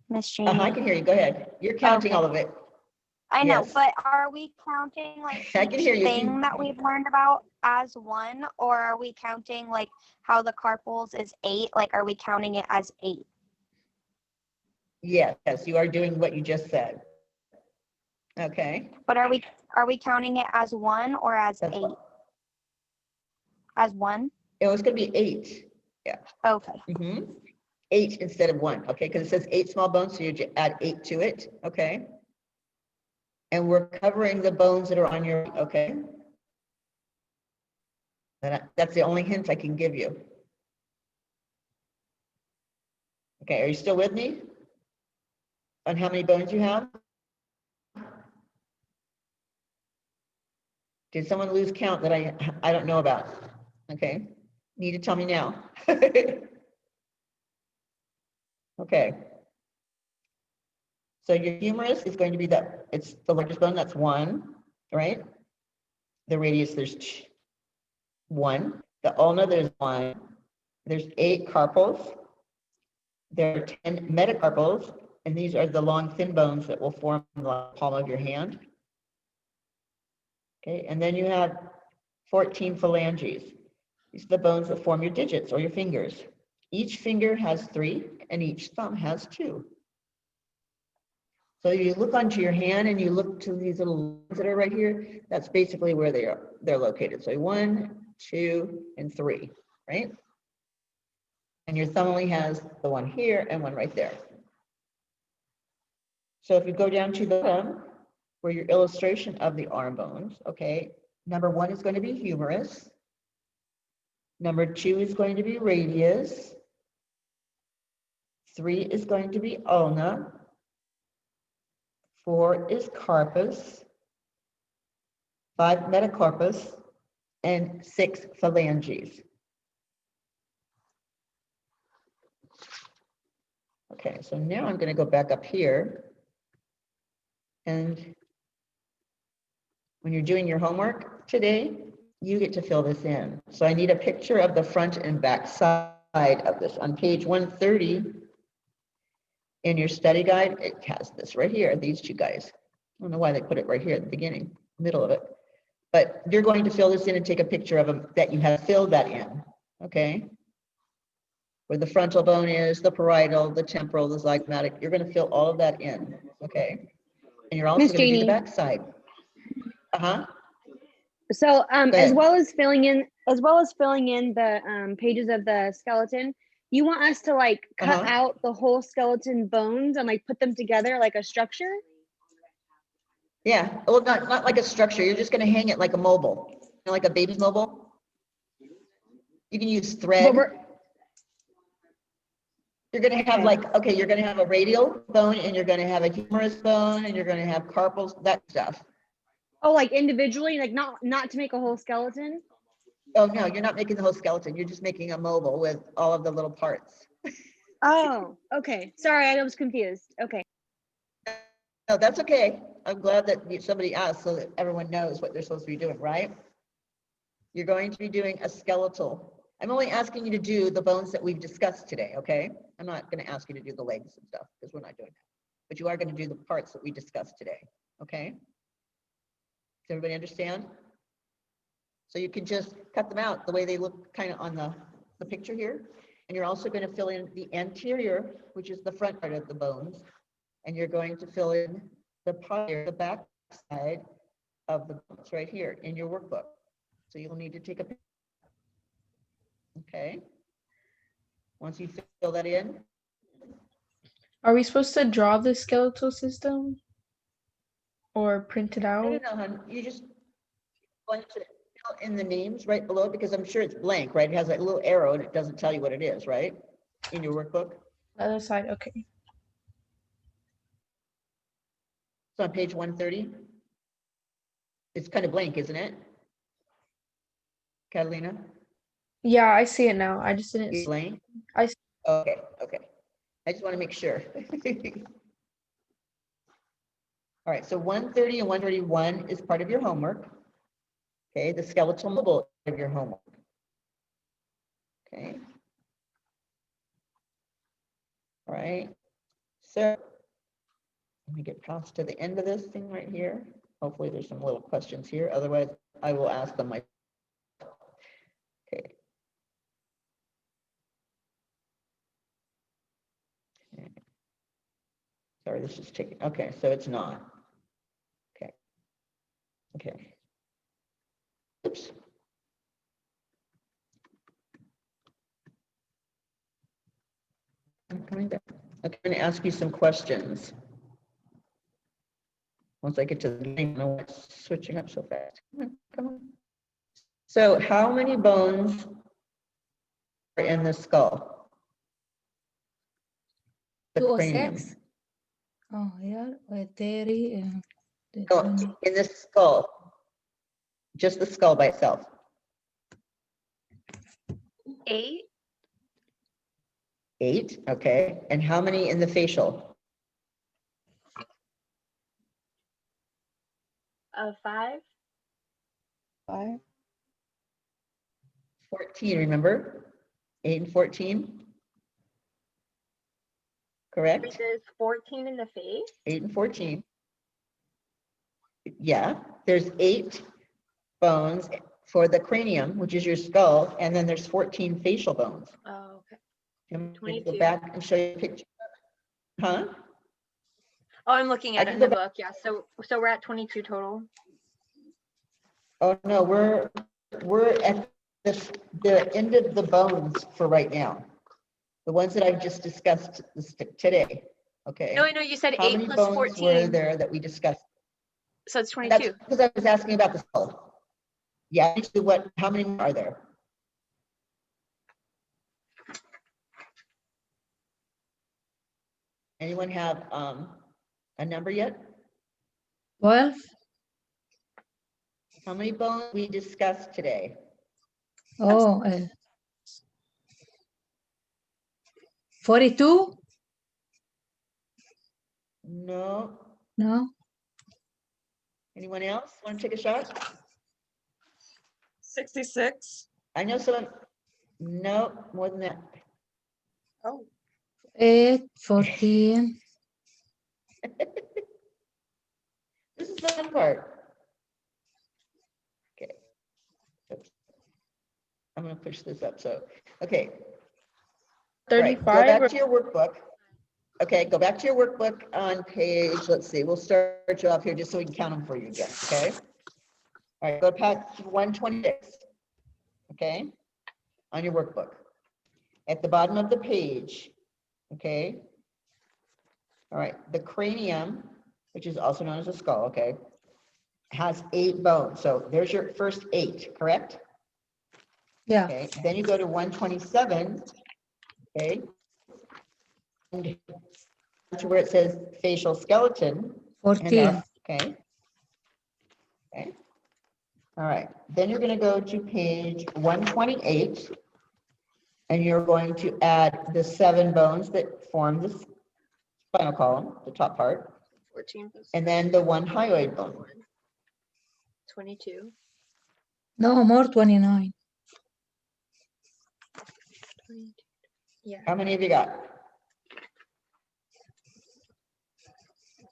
Miss Janie? I can hear you. Go ahead. You're counting all of it. I know, Yes. but are we counting like I can hear each you. thing that we've learned about as one, or are we counting like how the carpals is 8? Like, are we counting it as 8? Yes, you are doing what you just said. Okay. But are we counting it as 1 or as 8? As 1? It was going to be 8. Yeah. Okay. 8 instead of 1. Okay, because it says 8 small bones, so you add 8 to it. Okay. And we're covering the bones that are on your, okay. That's the only hint I can give you. Okay, are you still with me on how many bones you have? Did someone lose count that I don't know about? Okay, need to tell me now. Okay. So your humerus is going to be it's the largest bone, that's 1, right? The radius, there's 1. The ulna, there's 1. There's 8 carpals. There are 10 metacarpals, and these are the long, thin bones that will form the palm of your hand. Okay, and then you have 14 phalanges. These are the bones that form your digits or your fingers. Each finger has 3, and each thumb has 2. So you look onto your hand and you look to these little lines that are right here. That's basically where they're located. So 1, 2, and 3, right? And your thumb only has the one here and one right there. So if you go down to the bottom, where your illustration of the arm bones, okay, number 1 is going to be humerus. Number 2 is going to be radius. 3 is going to be ulna. 4 is carpus. 5 metacarpus. And 6 phalanges. Okay, so now I'm going to go back up here. And when you're doing your homework today, you get to fill this in. So I need a picture of the front and back side of this. On page 130 in your study guide, it has this right here, these 2 guys. I don't know why they put it right here at the beginning, middle of it. But you're going to fill this in and take a picture of them that you have filled that in, okay? Where the frontal bone is, the parietal, the temporal, the zygomatic, you're gonna fill all of that in, okay? And you're also Miss gonna do the Janie. back side. Uh-huh. So Go as ahead. well as filling in the pages of the skeleton, you want us to like cut Uh-huh. out the whole skeleton bones and like put them together like a structure? Yeah, well, not like a structure, you're just gonna hang it like a mobile, you know, like a baby's mobile. You can use But thread. we're You're gonna have like, okay, you're gonna have a radial bone and you're gonna have a humerus bone and you're gonna have carpals, that stuff. oh like individually, like not to make a whole skeleton? Oh, no, you're not making the whole skeleton, you're just making a mobile with all of the little parts. Oh, okay. Sorry, I was confused. Okay. No, that's okay. I'm glad that somebody asked so that everyone knows what they're supposed to be doing, right? You're going to be doing a skeletal. I'm only asking you to do the bones that we've discussed today, okay? I'm not going to ask you to do the legs and stuff because we're not doing that. But you are going to do the parts that we discussed today, okay? Does everybody understand? So you can just cut them out the way they look kind of on the picture here. And you're also going to fill in the anterior, which is the front part of the bones. And you're going to fill in the posterior, the back side of the bones right here in your workbook. So you'll need to take a picture. Okay. Once you fill that in. Are we supposed to draw the skeletal system or print it out? No, hon. You just going to fill in the names right below because I'm sure it's blank, right? It has that little arrow and it doesn't tell you what it is, right? In your workbook. The other side, okay. It's on page 130. It's kind of blank, isn't it? Catalina? Yeah, I see it now. I just didn't It's see. blank? I see. Okay, okay. I just want to make sure. All right, so 130 and 131 is part of your homework. Okay, the skeletal mobile of your homework. Okay. All right. So let me get past to the end of this thing right here. Hopefully there's some little questions here. Otherwise, I will ask them myself. Okay. Sorry, this is taking, okay, so it's not. Okay. Okay. Oops. I'm coming back. I'm going to ask you some questions. Once I get to the beginning, I know why it's switching up so fast. Come on, come on. So how many bones are in the skull? The 206. cranium. Oh, yeah, theory. No, in the skull. Just the skull by itself. 8. 8, okay. And how many in the facial? 5. 5. 14, remember? 8 and 14. Correct? There's 14 in the face. 8 and 14. Yeah, there's 8 bones for the cranium, which is your skull, and then there's 14 facial bones. Oh, okay. Can we 22. go back and show you a picture? Huh? Oh, I'm looking at I it can in go the book. Yeah. So we're at 22 total. Oh, no, we're at the end of the bones for right now. The ones that I've just discussed today, okay? No, I know you said How 8 many plus bones 14. were there that we discussed? So it's That's 22. because I was asking about the skull. Yeah, how many more are there? Anyone have a number yet? 12. How many bones we discussed today? Oh, 42. No. No. Anyone else want to take a shot? 66. I know someone. No, more than that. Oh. 8, 14. This is the fun part. I'm gonna push this up, so, okay. Right, 35. go back to your workbook. Okay, go back to your workbook on page, let's see, we'll start you off here just so we can count them for you again, okay? All right, go to page 126, okay, on your workbook. At the bottom of the page, okay? All right, the cranium, which is also known as the skull, okay, has 8 bones. So there's your first 8, correct? Yeah. Okay, then you go to 127, okay? And to where it says facial skeleton. 14. Okay. Okay. All right. Then you're going to go to page 128, and you're going to add the 7 bones that form the spinal column, the top part, 14 plus and then the 1 hyoid bone. 22. No, more 29. 22. Yeah. How many have you got?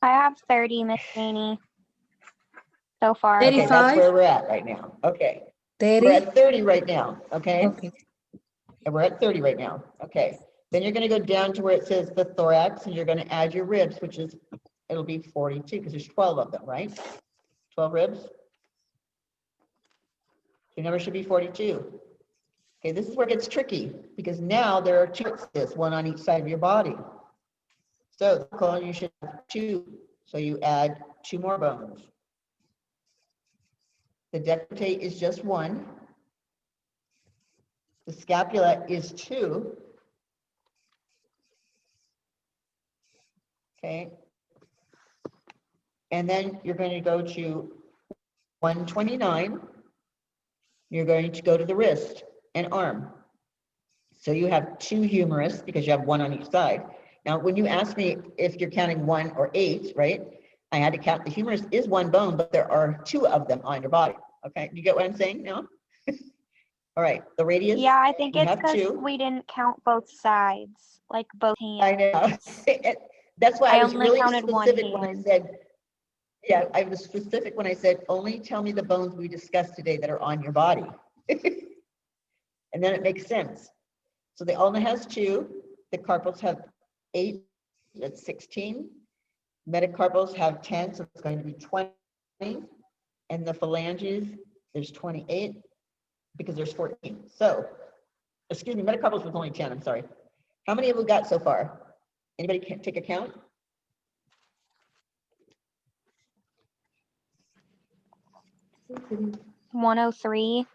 I have 30, Miss Janie, so far. Okay, that's 35? where we're at right now. Okay. We're 30? at 30 right now. Okay. Okay. And we're at 30 right now. Okay. Then you're going to go down to where it says the thorax, and you're going to add your ribs, which is, it'll be 42 because there's 12 of them, right? 12 ribs. Your number should be 42. Okay, this is where it gets tricky because now there are 2 of this, 1 on each side of your body. So the colon, you should have 2. So you add 2 more bones. The decollete is just 1. The scapula is 2. Okay. And then you're going to go to 129. You're going to go to the wrist and arm. So you have 2 humerus because you have 1 on each side. Now, when you asked me if you're counting 1 or 8, right? I had to count. The humerus is 1 bone, but there are 2 of them on your body. Okay, you get what I'm saying now? All right, the radius. Yeah, I think you it's have because 2. we didn't count both sides, like both hands. I know. That's why I I was only really counted one specific when I hand. said, yeah, I was specific when I said, only tell me the bones we discussed today that are on your body. And then it makes sense. So the ulna has 2, the carpals have 8, that's 16. Metacarpals have 10, so it's going to be 20. And the phalanges, there's 28 because there's 14. So, excuse me, metacarpals was only 10, I'm sorry. How many have we got so far? Anybody can take a count? Mm. 103.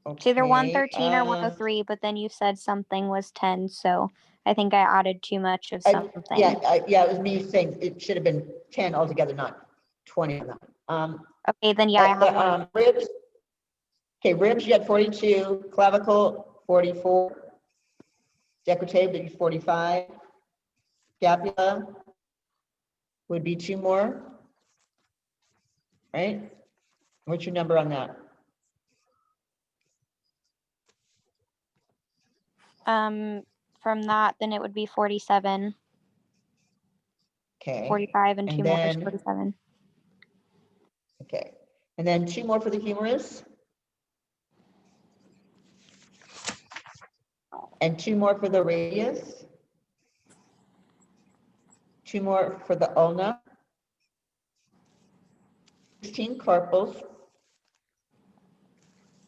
It's either 113 or 103, but then you said something was 10, so I think I added too much of something. Yeah, it was me saying it should have been 10 altogether, not 20. Okay, then yeah, I have one. Ribs. Okay, ribs, you had 42, clavicle, 44, decollete would be 45, scapula would be 2 more, right? What's your number on that? From that, then it would be 47. Okay. 45 and 2 more is then, 47. Okay, and then 2 more for the humerus. And 2 more for the radius. 2 more for the ulna. 16 carpals.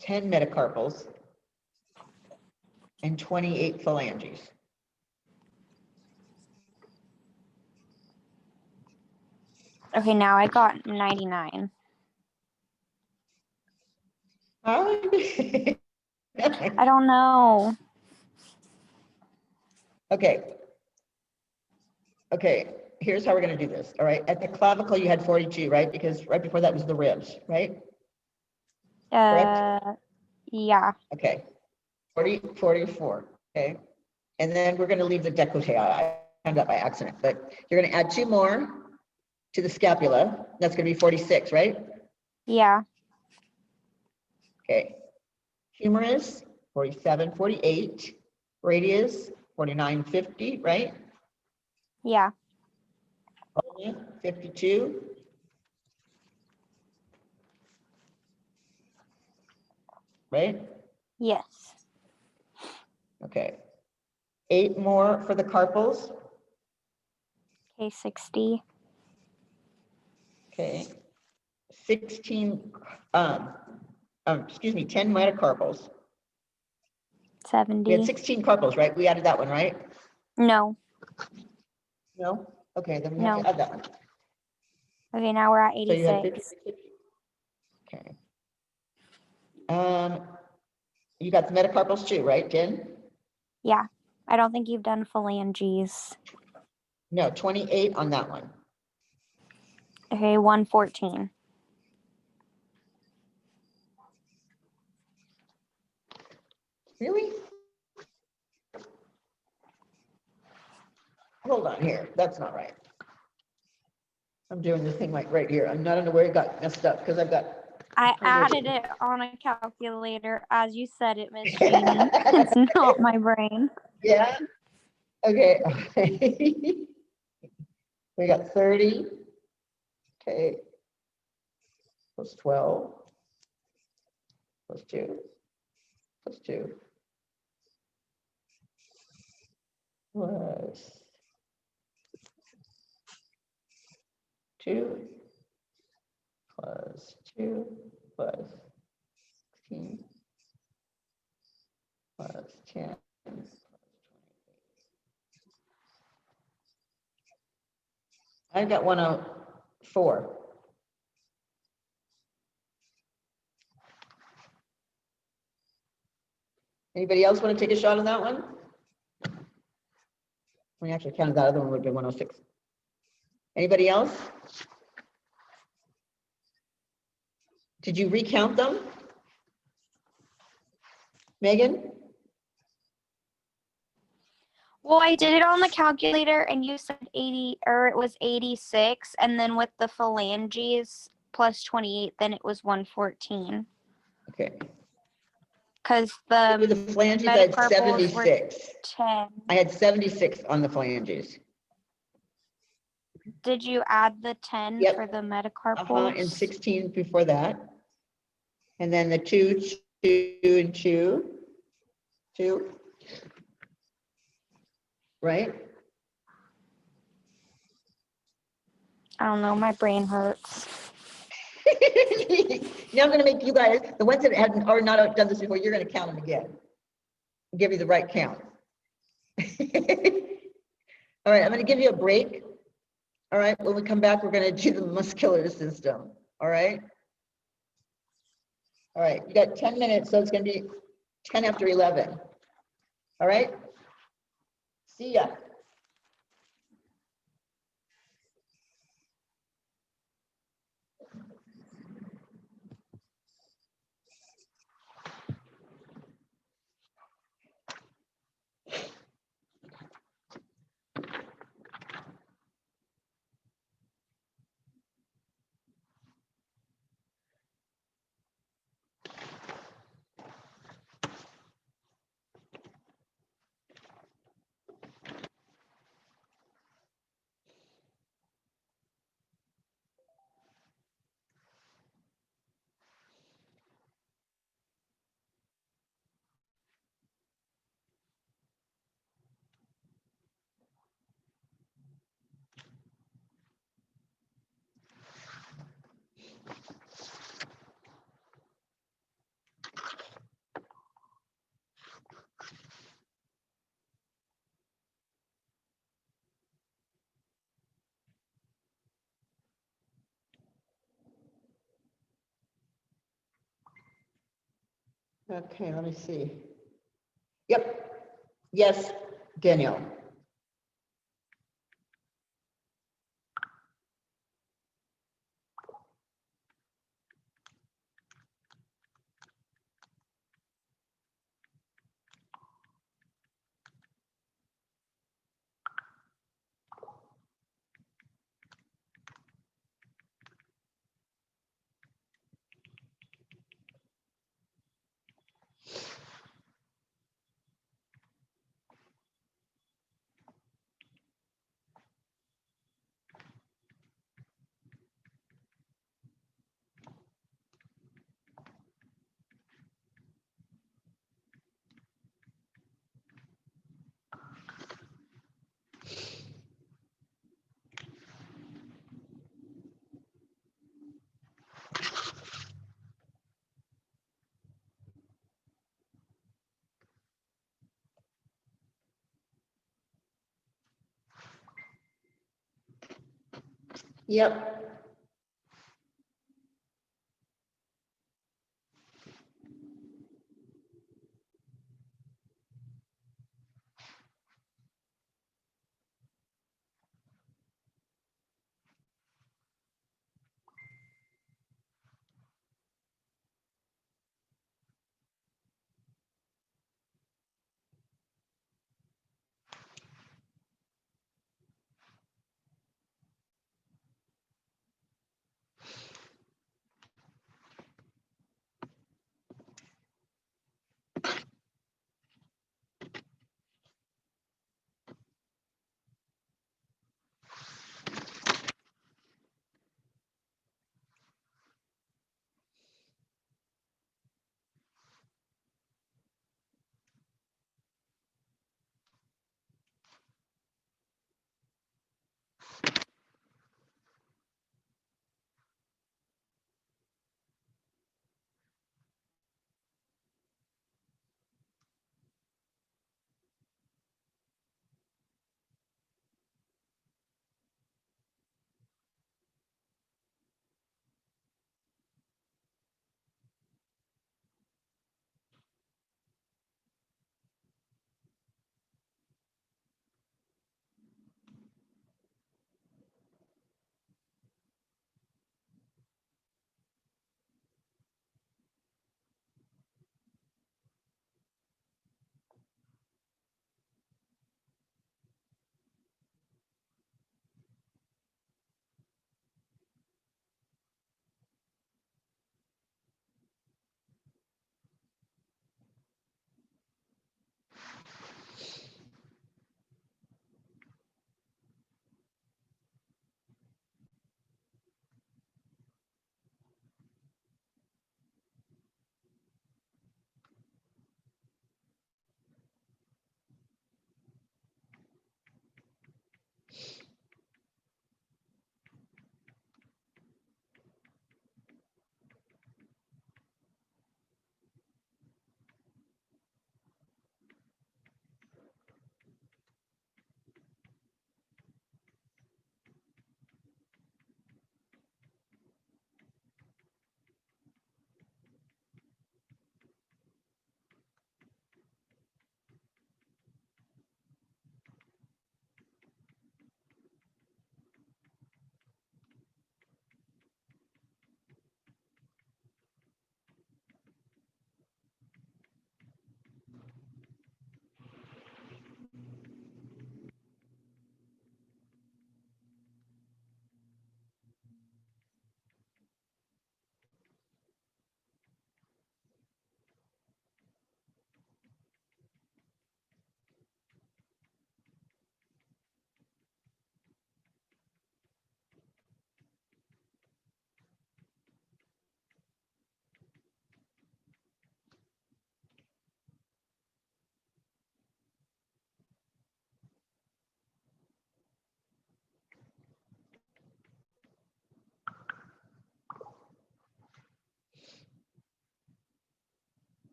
10 metacarpals. And 28 phalanges. Okay, now I got 99. I don't know. Okay. Okay, here's how we're going to do this. All right. At the clavicle, you had 42, right? Because right before that was the ribs, right? Correct? Yeah. Okay. 44. Okay. And then we're going to leave the decollete. I found that by accident, but you're going to add 2 more to the scapula. That's going to be 46, right? Yeah. Okay. Humerus, 47, 48. Radius, 49, 50, right? Yeah. 52. right? Yes. Okay. 8 more for the carpals. Okay, 60. Okay. 16, excuse me, 10 metacarpals. We had 70. 16 carpals, right? We added that one, right? No. No? Okay, then we have No. to add that one. Okay, now we're at So you had 86. 50. Okay. You got the metacarpals too, right, Jen? Yeah. I don't think you've done phalanges. No, 28 on that one. Okay, 114. Really? Hold on here. That's not right. I'm doing the thing like right here. I'm not aware it got messed up because I've got. I added it on a calculator as you said it, Miss Jeannie. It's not my brain. Yeah. Okay. We got 30. Okay. Plus 12. Plus 2. Plus 2. Plus 2. Plus 2. Plus 16. Plus 10. I got 104. Anybody else want to take a shot on that one? We actually counted that other one would be 106. Anybody else? Did you recount them? Megan? Well, I did it on the calculator and you said 80, or it was 86. And then with the phalanges plus 28, then it was 114. Okay. Because With the the phalanges, I had metacarpals were 76. 10. I had 76 on the phalanges. Did you add the 10 Yep. for the metacarpals? And 16 before that. And then the 2, 2, and 2. 2. Right? I don't know, my brain hurts. Now I'm going to make you guys, the ones that hadn't or not done this before, you're going to count them again. Give you the right count. All right, I'm going to give you a break. All right, when we come back, we're going to do the muscular system. All right. All right, you got 10 minutes, so it's going to be 10 after 11. All right. See ya. Okay, let me see. Yep. Yes, Danielle. Yep.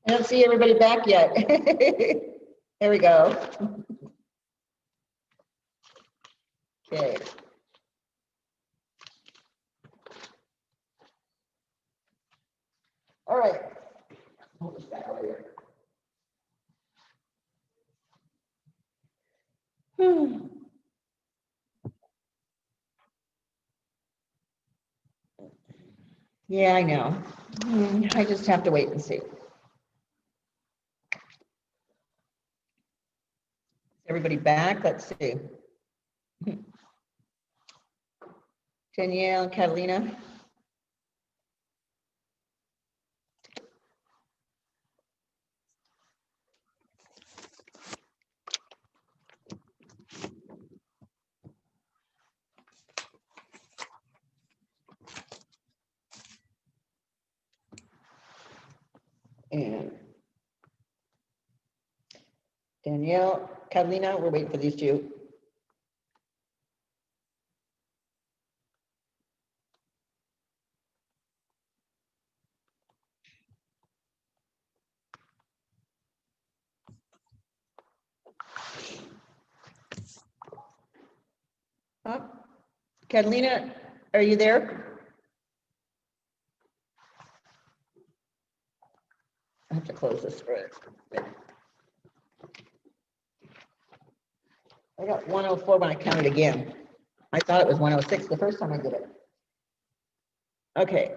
I don't see everybody back yet. There we go. Okay. All right. Hold this back over here. Yeah, I know. I just have to wait and see. Everybody back? Let's see. Danielle, Catalina. And Danielle, Catalina, we're waiting for these two. Huh? Catalina, are you there? I have to close this for it. I got 104 when I counted again. I thought it was 106 the first time I did it. Okay.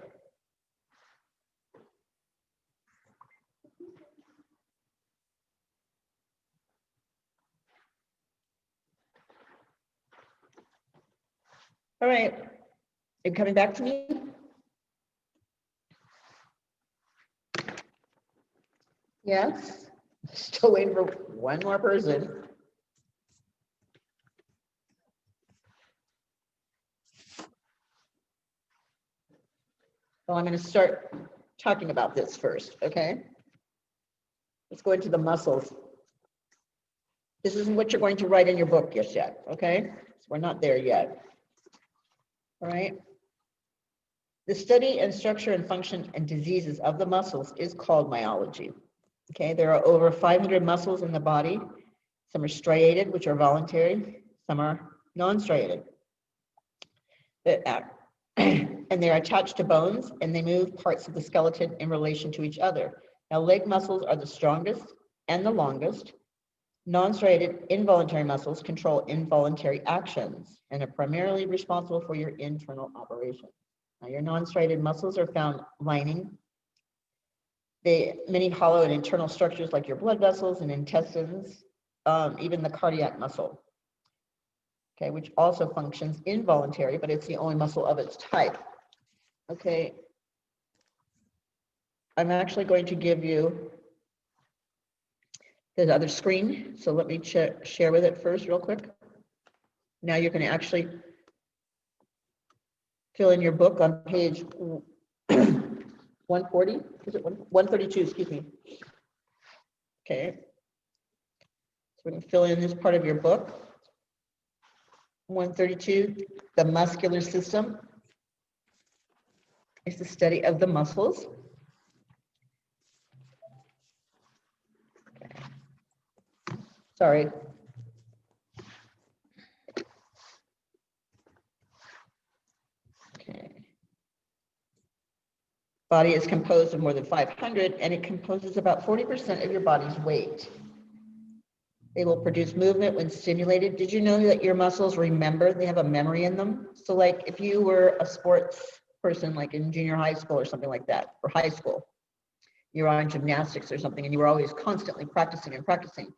All right. Are you coming back to me? Yes. Still waiting for one more person. Well, I'm going to start talking about this first, okay? Let's go into the muscles. This isn't what you're going to write in your book just yet, okay? So we're not there yet. All right. The study and structure and function and diseases of the muscles is called myology. Okay, there are over 500 muscles in the body. Some are striated, which are voluntary. Some are non-striated. And they're attached to bones, and they move parts of the skeleton in relation to each other. Now, leg muscles are the strongest and the longest. Non-striated involuntary muscles control involuntary actions and are primarily responsible for your internal operations. Now, your non-striated muscles are found lining many hollow and internal structures like your blood vessels and intestines, even the cardiac muscle, okay, which also functions involuntary, but it's the only muscle of its type. Okay, I'm actually going to give you the other screen, so let me share with it first real quick. Now you're going to actually fill in your book on page 140, is it 132, excuse me. Okay. So we're going to fill in this part of your book. 132, the muscular system is the study of the muscles. Okay. Sorry. Okay. Body is composed of more than 500, and it composes about 40% of your body's weight. They will produce movement when stimulated. Did you know that your muscles remember? They have a memory in them. So like if you were a sports person, like in junior high school or something like that, or high school, you're on gymnastics or something, and you were always constantly practicing and practicing.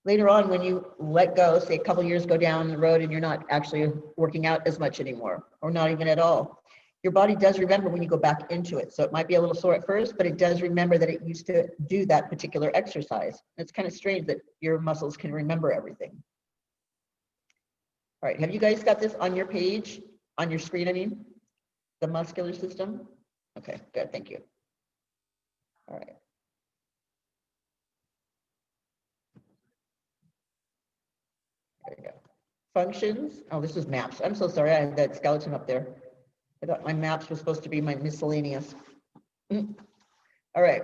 Later on, when you let go, say a couple years go down the road and you're not actually working out as much anymore, or not even at all, your body does remember when you go back into it. So it might be a little sore at first, but it does remember that it used to do that particular exercise. It's kind of strange that your muscles can remember everything. All right, have you guys got this on your page, on your screen, I mean, the muscular system? Okay, good, thank you. All right. There you go. Functions, oh, this is maps. I'm so sorry, I had that skeleton up there. I thought my maps were supposed to be my miscellaneous. All right.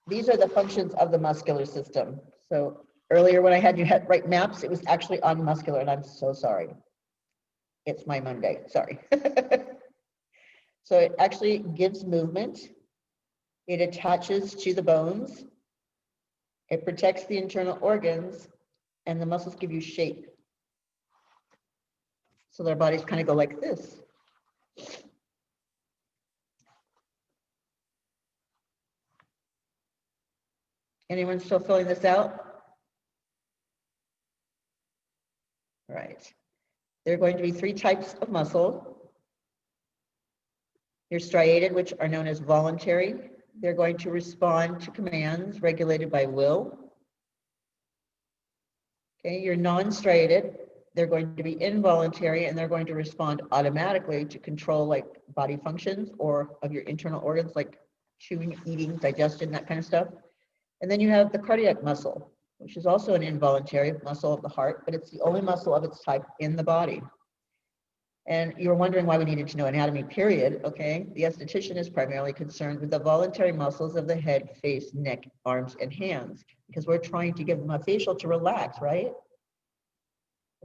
these are the functions of the muscular system. So earlier when I had you write maps, it was actually on muscular, and I'm so sorry. It's my Monday, sorry. So it actually gives movement. It attaches to the bones. It protects the internal organs, and the muscles give you shape. So their bodies kind of go like this. Anyone still filling this out? All right. There are going to be 3 types of muscle. Your striated, which are known as voluntary. They're going to respond to commands regulated by will. Okay, your non-striated, they're going to be involuntary, and they're going to respond automatically to control like body functions or of your internal organs like chewing, eating, digestion, that kind of stuff. And then you have the cardiac muscle, which is also an involuntary muscle of the heart, but it's the only muscle of its type in the body. And you're wondering why we needed to know anatomy, period. Okay, the esthetician is primarily concerned with the voluntary muscles of the head, face, neck, arms, and hands, because we're trying to give them a facial to relax, right?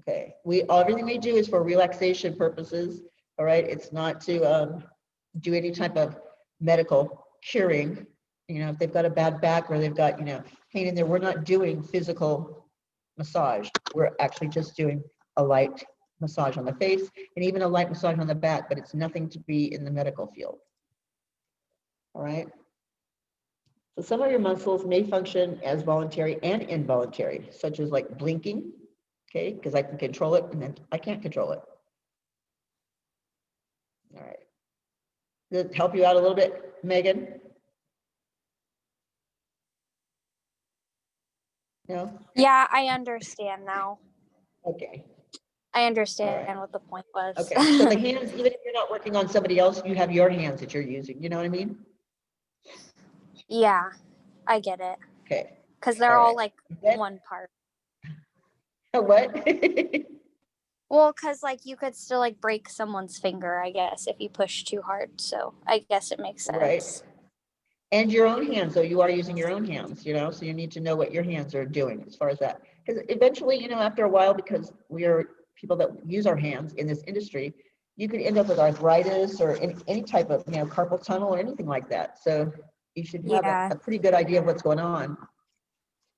Okay, everything we do is for relaxation purposes, all right? It's not to do any type of medical curing. You know, if they've got a bad back or they've got, you know, pain in there, we're not doing physical massage. We're actually just doing a light massage on the face and even a light massage on the back, but it's nothing to be in the medical field. All right. So some of your muscles may function as voluntary and involuntary, such as like blinking, okay, because I can control it and then I can't control it. All right. Does it help you out a little bit, Megan? No? Yeah, I understand now. Okay. I understand All right. what the point was. Okay, so the hands, even if you're not working on somebody else, you have your hands that you're using, you know what I mean? Yeah, I get it. Okay. Because they're all like Then, one part. what? Well, because like you could still like break someone's finger, I guess, if you push too hard. So I guess it makes sense. Right. And your own hands, so you are using your own hands, you know, so you need to know what your hands are doing as far as that. Because eventually, you know, after a while, because we are people that use our hands in this industry, you could end up with arthritis or any type of, you know, carpal tunnel or anything like that. So you should have a pretty good idea of what's going on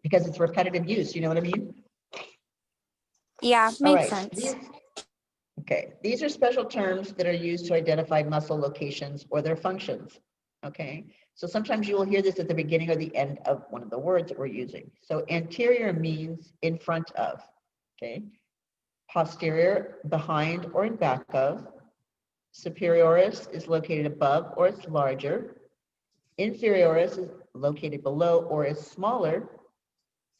because it's repetitive use, you know what I mean? Yeah, makes sense. These are special terms that are used to identify muscle locations or their functions, okay? So sometimes you will hear this at the beginning or the end of one of the words that we're using. So anterior means in front of, okay? Posterior, behind or in back of. Superioris is located above or it's larger. Inferioris is located below or is smaller.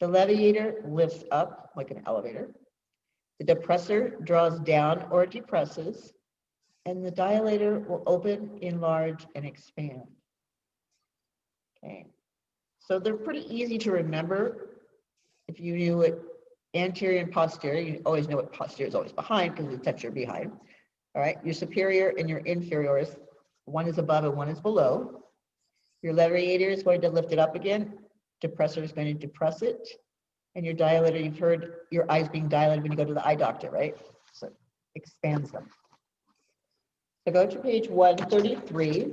The levator lifts up like an elevator. The depressor draws down or depresses. And the dilator will open, enlarge, and expand. Okay, so they're pretty easy to remember. If you knew it anterior and posterior, you always know what posterior is always behind because it's at your behind. All right, your superior and your inferioris, one is above and one is below. Your levator is going to lift it up again. Depressor is going to depress it. And your dilator, you've heard your eyes being dilated when you go to the eye doctor, right? So it expands them. So go to page 133.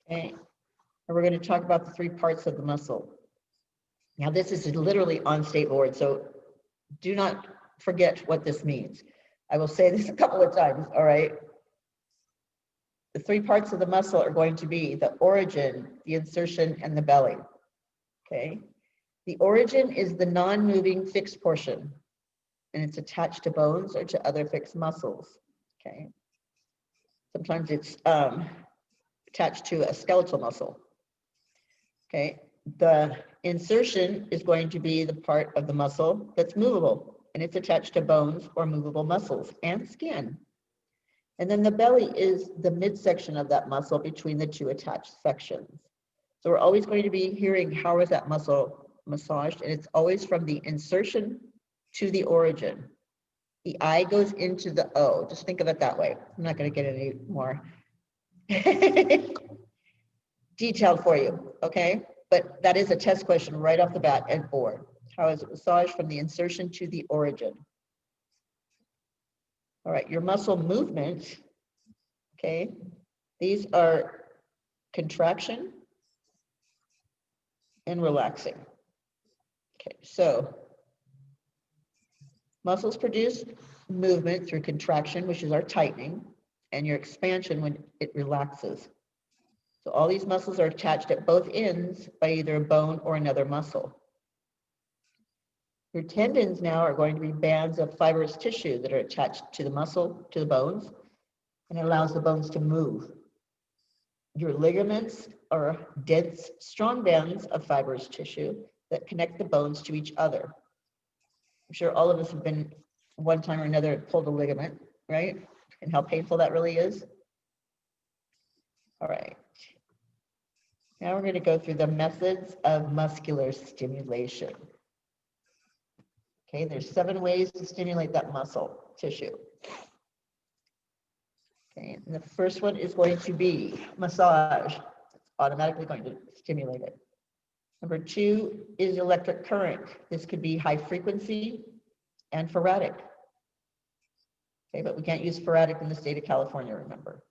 Okay, and we're going to talk about the 3 parts of the muscle. Now, this is literally on state board, so do not forget what this means. I will say this a couple of times, all right? The 3 parts of the muscle are going to be the origin, the insertion, and the belly, okay? The origin is the non-moving fixed portion, and it's attached to bones or to other fixed muscles, okay? Sometimes it's attached to a skeletal muscle, okay? The insertion is going to be the part of the muscle that's movable, and it's attached to bones or movable muscles and skin. And then the belly is the midsection of that muscle between the 2 attached sections. So we're always going to be hearing how is that muscle massaged, and it's always from the insertion to the origin. The I goes into the O. Just think of it that way. I'm not going to get any more. detailed for you, okay? But that is a test question right off the bat at board. How is it massaged from the insertion to the origin? All right, your muscle movement, okay? These are contraction and relaxing. Okay, so muscles produce movement through contraction, which is our tightening, and your expansion when it relaxes. So all these muscles are attached at both ends by either a bone or another muscle. Your tendons now are going to be bands of fibrous tissue that are attached to the muscle, to the bones, and it allows the bones to move. Your ligaments are dense, strong bands of fibrous tissue that connect the bones to each other. I'm sure all of us have been one time or another pulled a ligament, right? And how painful that really is. All right. Now we're going to go through the methods of muscular stimulation. Okay, there's 7 ways to stimulate that muscle tissue. Okay, and the first one is going to be massage. It's automatically going to stimulate it. Number 2 is electric current. This could be high frequency and faradic. Okay, but we can't use faradic in the state of California, remember.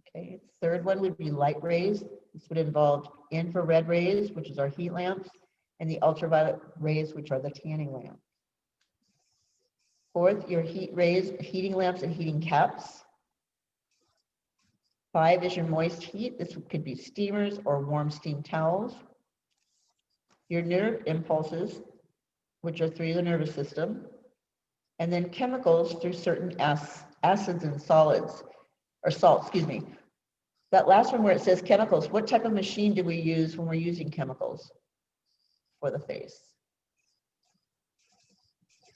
Okay, third one would be light rays. This would involve infrared rays, which is our heat lamps, and the ultraviolet rays, which are the tanning lamps. Fourth, your heat rays, heating lamps and heating caps. 5 is your moist heat. This could be steamers or warm steam towels. Your nerve impulses, which are through the nervous system. And then chemicals through certain acids and solids, or salts, excuse me. That last one where it says chemicals, what type of machine do we use when we're using chemicals for the face?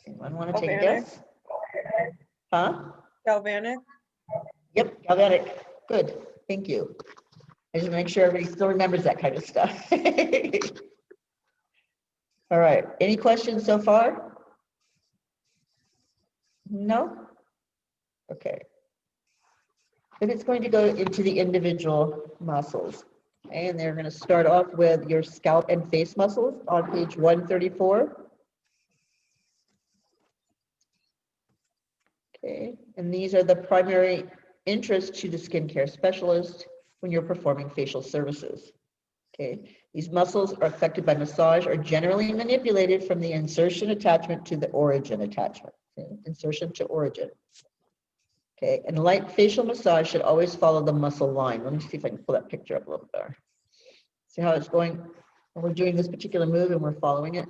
Anyone want to take a guess? Huh? Galvanic. Yep, galvanic. Good, thank you. I just want to make sure everybody still remembers that kind of stuff. All right, any questions so far? No? Okay. Then it's going to go into the individual muscles. And they're going to start off with your scalp and face muscles on page 134. Okay, and these are the primary interest to the skincare specialist when you're performing facial services. Okay, these muscles are affected by massage are generally manipulated from the insertion attachment to the origin attachment. Okay, insertion to origin. Okay, and light facial massage should always follow the muscle line. Let me see if I can pull that picture up a little better. See how it's going when we're doing this particular move and we're following it?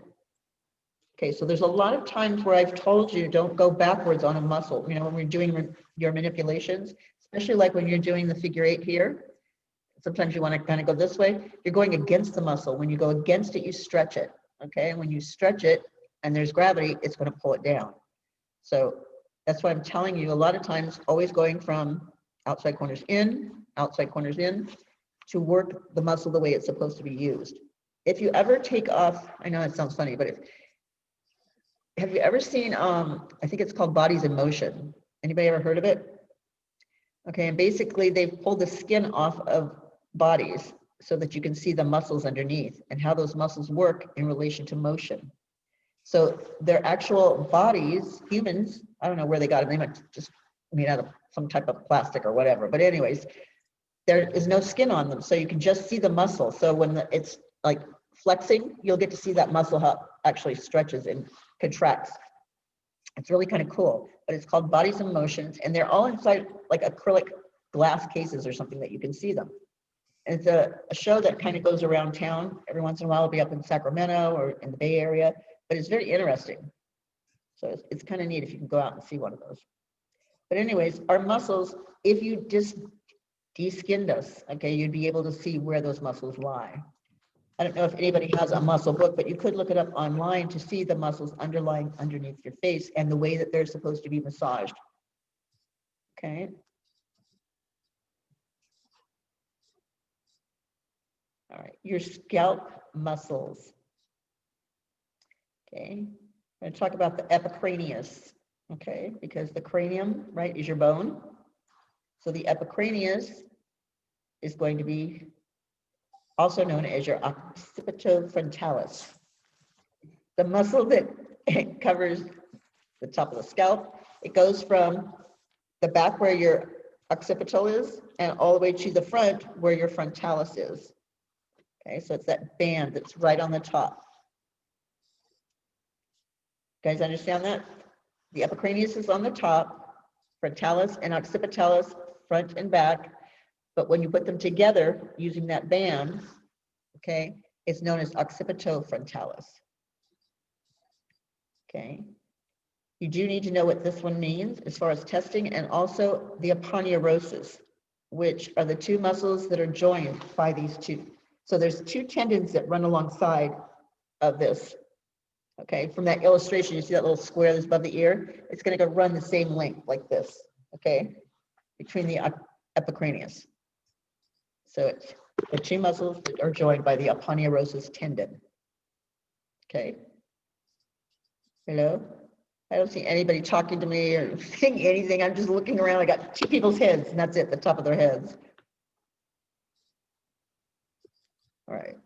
Okay, so there's a lot of times where I've told you don't go backwards on a muscle, you know, when we're doing your manipulations, especially like when you're doing the figure 8 here. Sometimes you want to kind of go this way. You're going against the muscle. When you go against it, you stretch it. Okay, and when you stretch it and there's gravity, it's going to pull it down. So that's why I'm telling you a lot of times always going from outside corners in to work the muscle the way it's supposed to be used. If you ever take off, I know it sounds funny, but have you ever seen, I think it's called Bodies in Motion. Anybody ever heard of it? Okay, and basically they've pulled the skin off of bodies so that you can see the muscles underneath and how those muscles work in relation to motion. So their actual bodies, humans, I don't know where they got them. They might just made out of some type of plastic or whatever. But anyways, there is no skin on them. So you can just see the muscle. So when it's like flexing, you'll get to see that muscle how it actually stretches and contracts. It's really kind of cool, but it's called Bodies in Motions, and they're all inside like acrylic glass cases or something that you can see them. And it's a show that kind of goes around town. Every once in a while it'll be up in Sacramento or in the Bay Area, but it's very interesting. So it's kind of neat if you can go out and see one of those. But anyways, our muscles, if you just de-skinned us, okay, you'd be able to see where those muscles lie. I don't know if anybody has a muscle book, but you could look it up online to see the muscles underlying underneath your face and the way that they're supposed to be massaged. Okay. All right, your scalp muscles. Okay, I'm going to talk about the epicranius, okay, because the cranium, right, is your bone. So the epicranius is going to be also known as your Occipital Frontalis. The muscle that covers the top of the scalp, it goes from the back where your occipital is and all the way to the front where your frontalis is. Okay, so it's that band that's right on the top. You guys understand that? The epicranius is on the top, frontalis and occipitalis, front and back. But when you put them together using that band, okay, it's known as Occipital Frontalis. Okay. You do need to know what this one means as far as testing, and also the aponeurosis, which are the two muscles that are joined by these two. So there's two tendons that run alongside of this. Okay, from that illustration, you see that little square that's above the ear? It's going to go run the same length like this, okay, between the epicranius. So it's the two muscles that are joined by the aponeurosis tendon. Okay. Hello? I don't see anybody talking to me or saying anything. I'm just looking around. I got two people's heads, and that's it, the top of their heads. All right.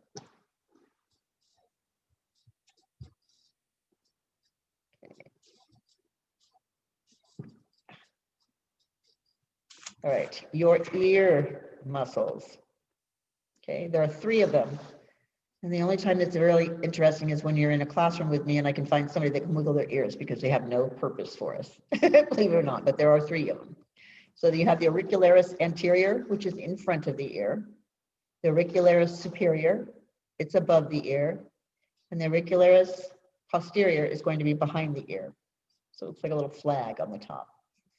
Okay. All right, your ear muscles. Okay, there are three of them. And the only time that's really interesting is when you're in a classroom with me and I can find somebody that can wiggle their ears because they have no purpose for us, believe it or not, but there are three of them. So you have the Auricularis anterior, which is in front of the ear, the Auricularis superior, it's above the ear, and the Auricularis posterior is going to be behind the ear. So it's like a little flag on the top,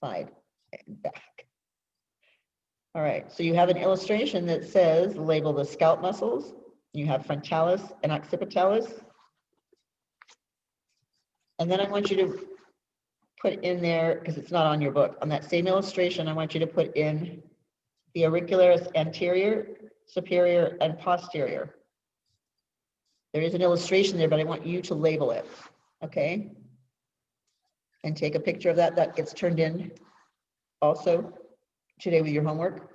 side, and back. All right, so you have an illustration that says label the scalp muscles. You have frontalis and occipitalis. And then I want you to put in there, because it's not on your book, on that same illustration, I want you to put in the Auricularis anterior, superior, and posterior. There is an illustration there, but I want you to label it, okay? And take a picture of that. That gets turned in also today with your homework.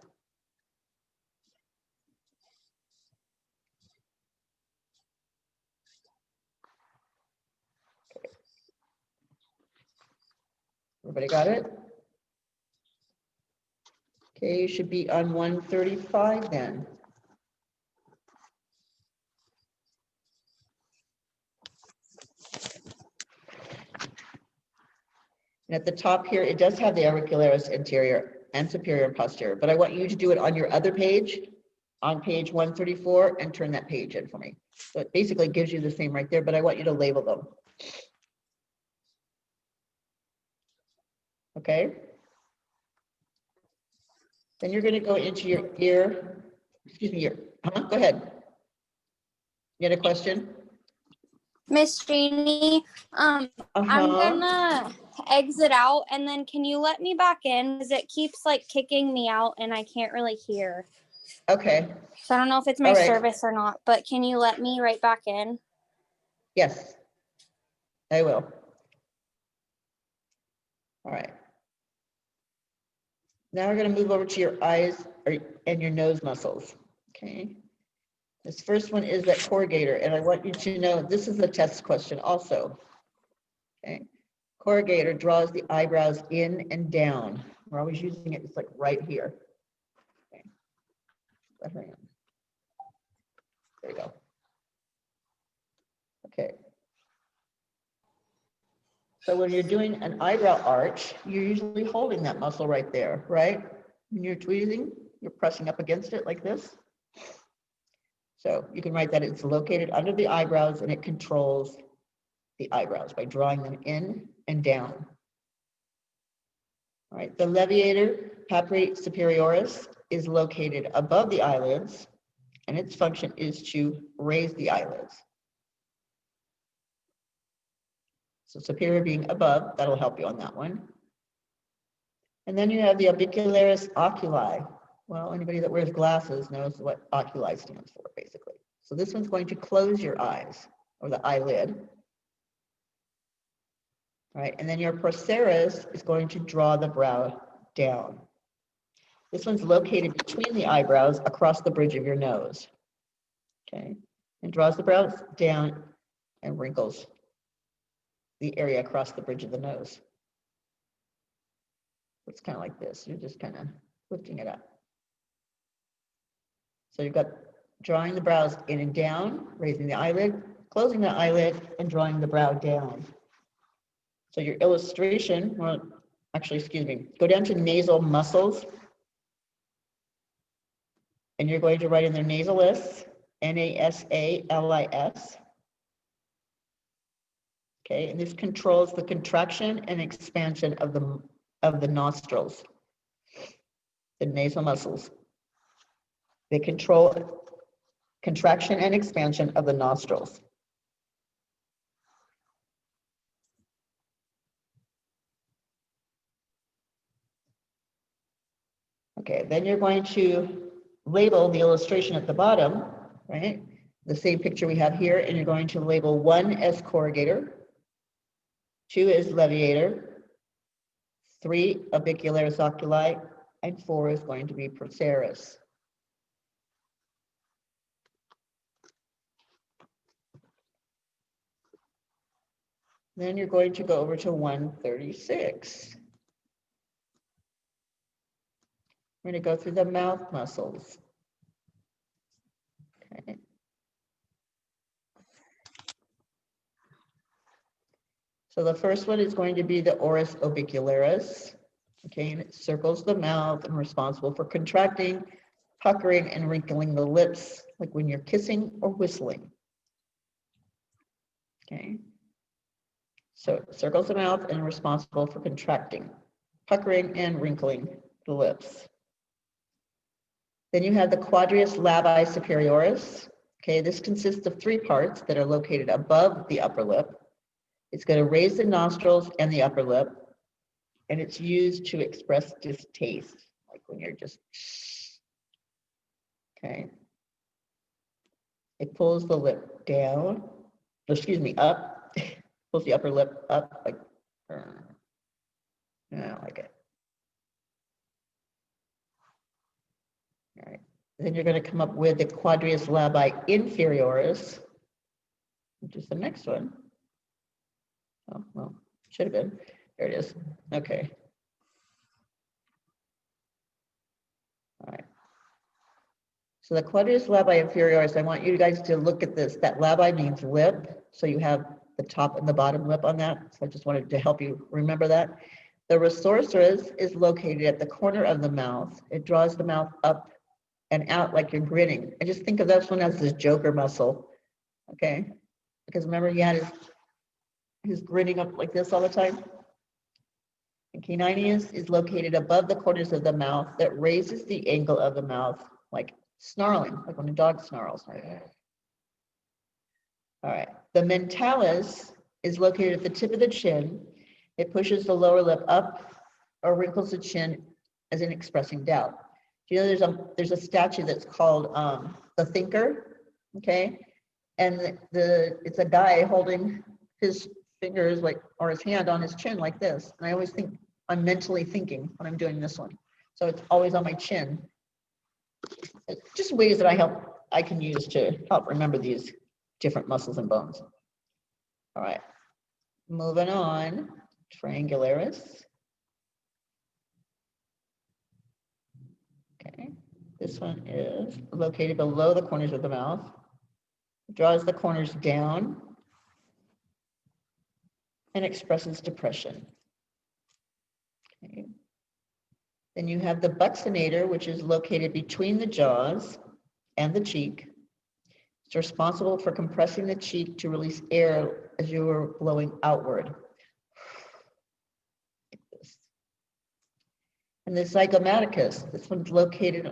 Everybody got it? Okay, you should be on 135 then. And at the top here, it does have the Auricularis anterior and superior and posterior, but I want you to do it on your other page, on page 134, and turn that page in for me. So it basically gives you the same right there, but I want you to label them. Okay. Then you're going to go into your ear, excuse me, go ahead. You had a question? Miss Jeannie, I'm gonna exit out, and then can you let me back in, because it keeps like kicking me out and I can't really hear. Okay. So I don't know if it's my service or not, but can you let me right back in? Yes, I will. All right. Now we're going to move over to your eyes and your nose muscles. Okay. This first one is that corrugator, and I want you to know this is a test question also. Okay. Corrugator draws the eyebrows in and down. We're always using it. It's like right here. Okay. Let her in. There you go. Okay. So when you're doing an eyebrow arch, you're usually holding that muscle right there, right? When you're tweezing, you're pressing up against it like this. So you can write that it's located under the eyebrows and it controls the eyebrows by drawing them in and down. All right, the levator papri superioris is located above the eyelids, and its function is to raise the eyelids. So superior being above, that'll help you on that one. And then you have the Orbicularis Oculi. Well, anybody that wears glasses knows what oculi stands for, basically. So this one's going to close your eyes, or the eyelid. All right, and then your Posterior is going to draw the brow down. This one's located between the eyebrows across the bridge of your nose. Okay, and draws the brows down and wrinkles the area across the bridge of the nose. It's kind of like this. You're just kind of lifting it up. So you've got drawing the brows in and down, raising the eyelid, closing the eyelid, and drawing the brow down. So your illustration, well, actually, excuse me, go down to nasal muscles. And you're going to write in their nasalis, N-A-S-A-L-I-S. Okay, and this controls the contraction and expansion of the nostrils, the nasal muscles. They control contraction and expansion of the nostrils. Okay, then you're going to label the illustration at the bottom, right? The same picture we have here, and you're going to label 1 as corrugator, 2 as levator, 3 Orbicularis Oculi, and 4 is going to be Posterior. Then you're going to go over to 136. We're going to go through the mouth muscles. Okay. So the first one is going to be the Aorus Obicularis. Okay, and it circles the mouth and responsible for contracting, puckering, and wrinkling the lips, like when you're kissing or whistling. Okay. So it circles the mouth and responsible for contracting, puckering, and wrinkling the lips. Then you have the Quadrius Laby Superioris. Okay, this consists of 3 parts that are located above the upper lip. It's going to raise the nostrils and the upper lip, and it's used to express distaste, like when you're just, okay. It pulls the lip down, excuse me, up, pulls the upper lip up, like, I don't like it. All right, then you're going to come up with the Quadrius Laby Inferioris, which is the next one. Oh, well, should have been. There it is. Okay. All right. So the Quadrius Laby Inferioris, I want you guys to look at this. That labi means lip, so you have the top and the bottom lip on that. So I just wanted to help you remember that. The Resorceres is located at the corner of the mouth. It draws the mouth up and out like you're grinning. I just think of this one as this Joker muscle, okay? Because remember he had his grinning up like this all the time. And canineus is located above the corners of the mouth that raises the angle of the mouth, like snarling, like when a dog snarls. All right, the mentalis is located at the tip of the chin. It pushes the lower lip up or wrinkles the chin as in expressing doubt. Do you know there's a statue that's called The Thinker, okay? And it's a guy holding his fingers like, or his hand on his chin like this. And I always think I'm mentally thinking when I'm doing this one. So it's always on my chin. It's just ways that I can use to help remember these different muscles and bones. All right, moving on, triangularis. Okay, this one is located below the corners of the mouth. It draws the corners down and expresses depression. Okay. Then you have the buccinator, which is located between the jaws and the cheek. It's responsible for compressing the cheek to release air as you are blowing outward. Like this. And the Zygomaticus, this one's located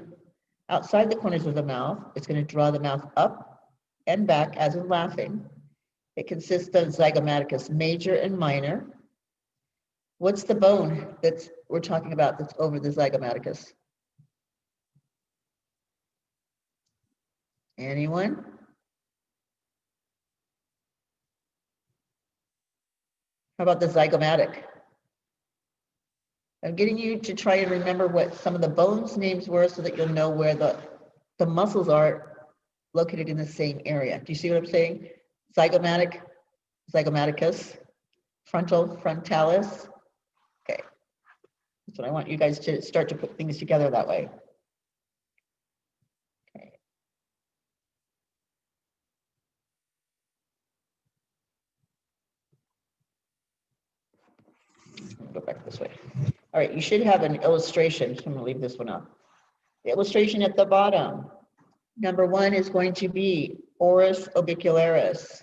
outside the corners of the mouth. It's going to draw the mouth up and back as in laughing. It consists of Zygomaticus major and minor. What's the bone that we're talking about that's over the Zygomaticus? Anyone? How about the zygomatic? I'm getting you to try and remember what some of the bones names were so that you'll know where the muscles are located in the same area. Do you see what I'm saying? Zygomaticus, frontalis. Okay. That's what I want you guys to start to put things together that way. Okay. Go back this way. All right, you should have an illustration. I'm going to leave this one up. The illustration at the bottom. Number 1 is going to be Aorus Obicularis.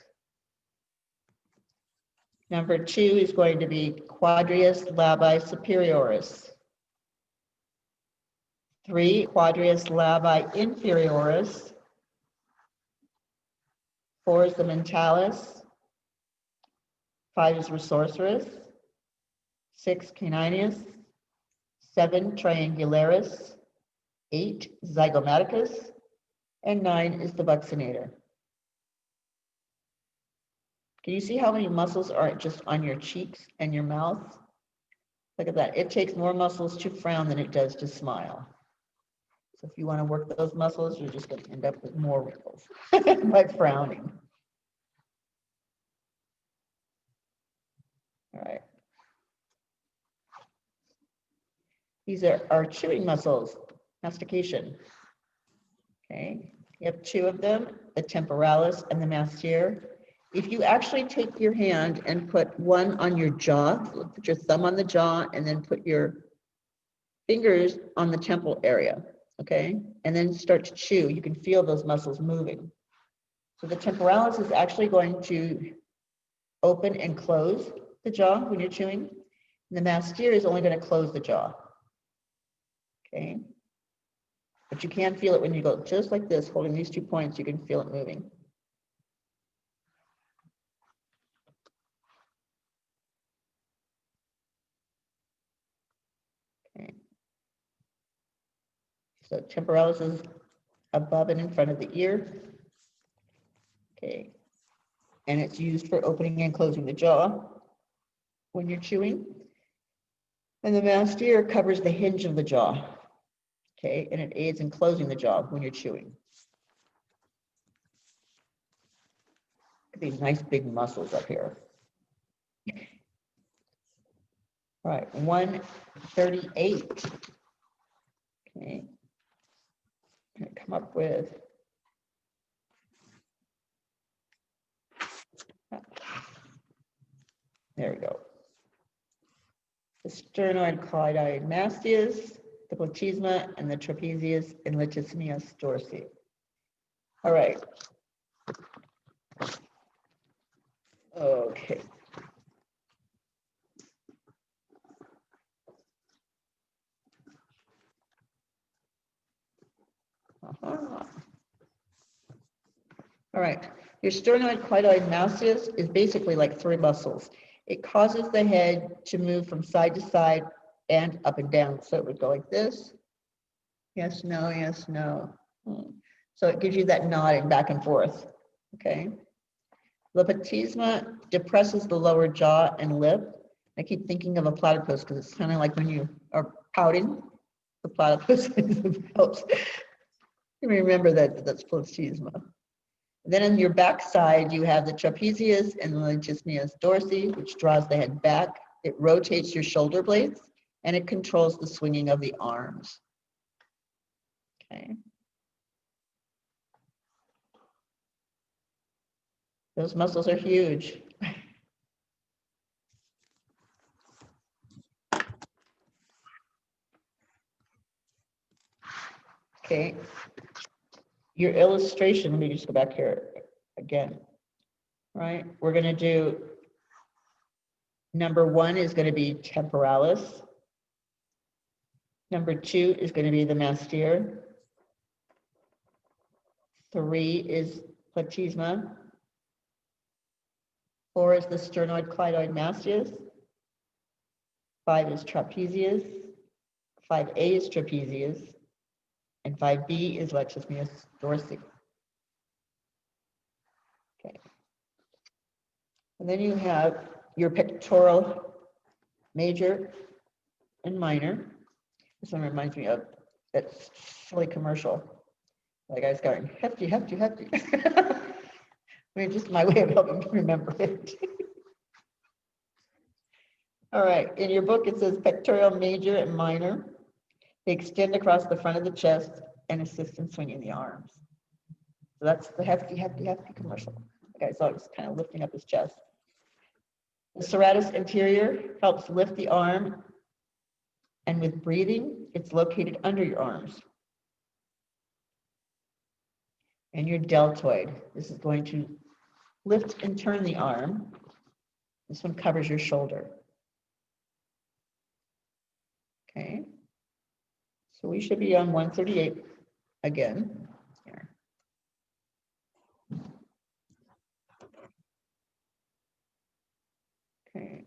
Number 2 is going to be Quadrius Laby Superioris. 3, Quadrius Laby Inferioris. 4 is the Mentalis. 5 is Resorceris. 6, Caninius. 7, Triangularis. 8, Zygomaticus. And 9 is the buccinator. Can you see how many muscles are just on your cheeks and your mouth? Look at that. It takes more muscles to frown than it does to smile. So if you want to work those muscles, you're just going to end up with more wrinkles by frowning. All right. These are our chewing muscles, mastication. Okay, you have 2 of them, the temporalis and the masseter. If you actually take your hand and put one on your jaw, put your thumb on the jaw and then put your fingers on the temple area, okay? And then start to chew, you can feel those muscles moving. So the temporalis is actually going to open and close the jaw when you're chewing. And the masseter is only going to close the jaw, okay? But you can feel it when you go just like this, holding these 2 points, you can feel it moving. Okay. So temporalis is above and in front of the ear. Okay. And it's used for opening and closing the jaw when you're chewing. And the masseter covers the hinge of the jaw. Okay, and it aids in closing the jaw when you're chewing. These nice big muscles up here. All right, 138. Okay, I'm gonna come up with there we go. The sternoid masseter, the platysma, and the trapezius and latissimus dorsi. All right. Okay. All right. Your sternoid masseter is basically like 3 muscles. It causes the head to move from side to side and up and down. So it would go like this. Yes, no, yes, no. So it gives you that nodding back and forth. Okay. The platysma depresses the lower jaw and lip. I keep thinking of a platypus because it's kind of like when you are pouting, the platypus helps. You remember that's platysma. Then on your back side, you have the trapezius and the latissimus dorsi, which draws the head back. It rotates your shoulder blades, and it controls the swinging of the arms. Okay. Those muscles are huge. Okay. Your illustration, let me just go back here again. Right? We're going to do number 1 is going to be temporalis. Number 2 is going to be the masseter. 3 is platysma. 4 is the sternoid masseter. 5 is trapezius. 5A is trapezius. And 5B is latissimus dorsi. Okay. And then you have your pectoral major and minor. This one reminds me of that silly commercial. The guy's going, hefty, hefty, hefty. I mean, just my way of helping me remember it. All right, in your book, it says pectoral major and minor. They extend across the front of the chest and assist in swinging the arms. So that's the hefty, hefty, hefty commercial. The guy's always kind of lifting up his chest. The serratus anterior helps lift the arm, and with breathing, it's located under your arms. And your deltoid, this is going to lift and turn the arm. This one covers your shoulder. Okay. So we should be on 138 again. Here. Okay.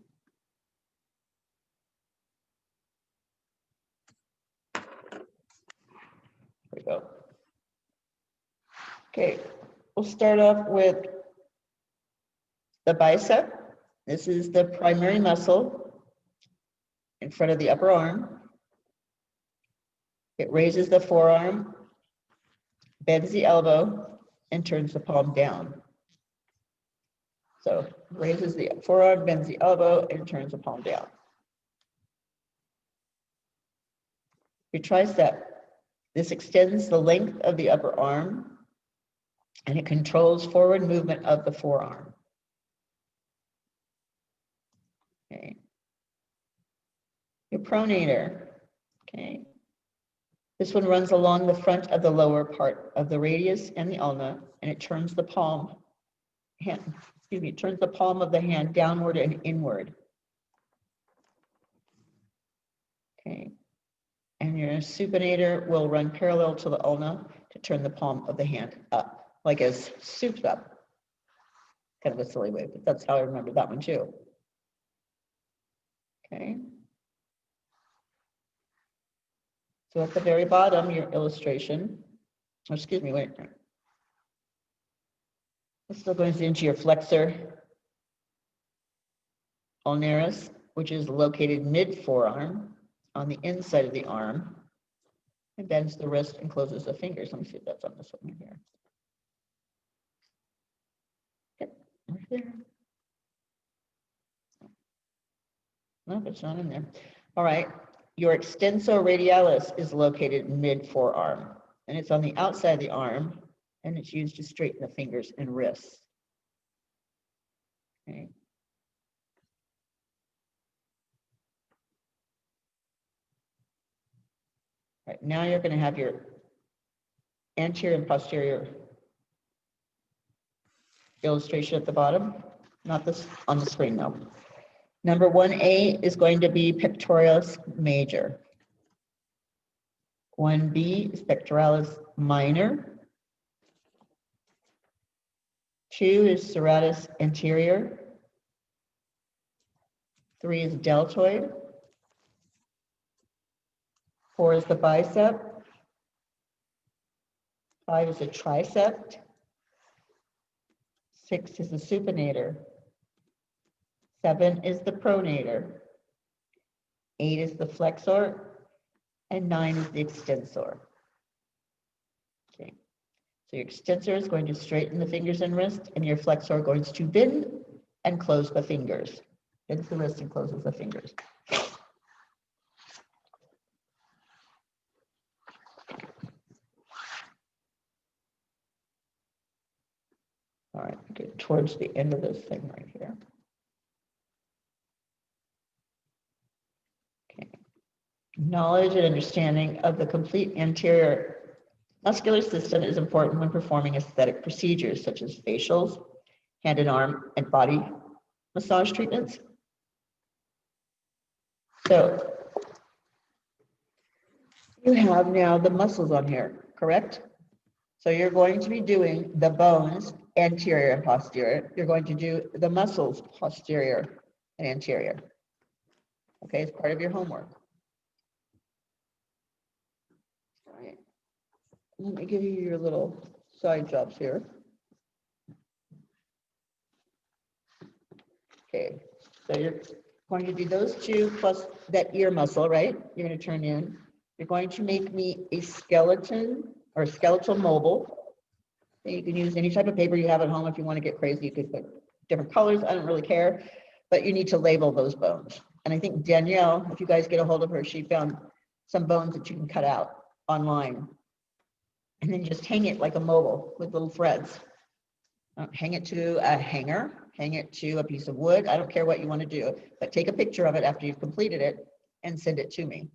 There we go. Okay, we'll start off with the bicep. This is the primary muscle in front of the upper arm. It raises the forearm, bends the elbow, and turns the palm down. So raises the forearm, bends the elbow, and turns the palm down. Your tricep. This extends the length of the upper arm, and it controls forward movement of the forearm. Okay. Your pronator. Okay. This one runs along the front of the lower part of the radius and the ulna, and it turns the palm turns the palm of the hand downward and inward. Okay. And your supinator will run parallel to the ulna to turn the palm of the hand up, like as souped up. Kind of a silly way, but that's how I remember that one too. Okay. So at the very bottom, your illustration, oh, excuse me, wait. This still goes into your flexor ulnaris, which is located mid-forearm on the inside of the arm, and bends the wrist and closes the fingers. Let me see if that's on this one here. Okay, right there. No, it's not in there. All right. Your extensor radialis is located mid-forearm, and it's on the outside of the arm, and it's used to straighten the fingers and wrists. Okay. All right, now you're going to have your anterior and posterior illustration at the bottom, not this on the screen now. Number 1A is going to be Pictorial Major. 1B is Pectoralis Minor. 2 is serratus anterior. 3 is deltoid. 4 is the bicep. 5 is the tricep. 6 is the supinator. 7 is the pronator. 8 is the flexor. And 9 is the extensor. Okay. So your extensor is going to straighten the fingers and wrist, and your flexor going to bend and close the fingers. Bends the wrist and closes the fingers. All right, get towards the end of this thing right here. Okay. Knowledge and understanding of the complete anterior muscular system is important when performing aesthetic procedures such as facials, hand and arm, and body massage treatments. So you have now the muscles on here, correct? So you're going to be doing the bones anterior and posterior. You're going to do the muscles posterior and anterior. Okay, it's part of your homework. All right. Let me give you your little side jobs here. Okay, so you're going to do those two plus that ear muscle, right? You're going to turn in. You're going to make me a skeleton or a skeletal mobile. You can use any type of paper you have at home. If you want to get crazy, you could put different colors. I don't really care, but you need to label those bones. And I think Danielle, if you guys get a hold of her, she found some bones that you can cut out online and then just hang it like a mobile with little threads. Hang it to a hanger, hang it to a piece of wood. I don't care what you want to do, but take a picture of it after you've completed it and send it to me.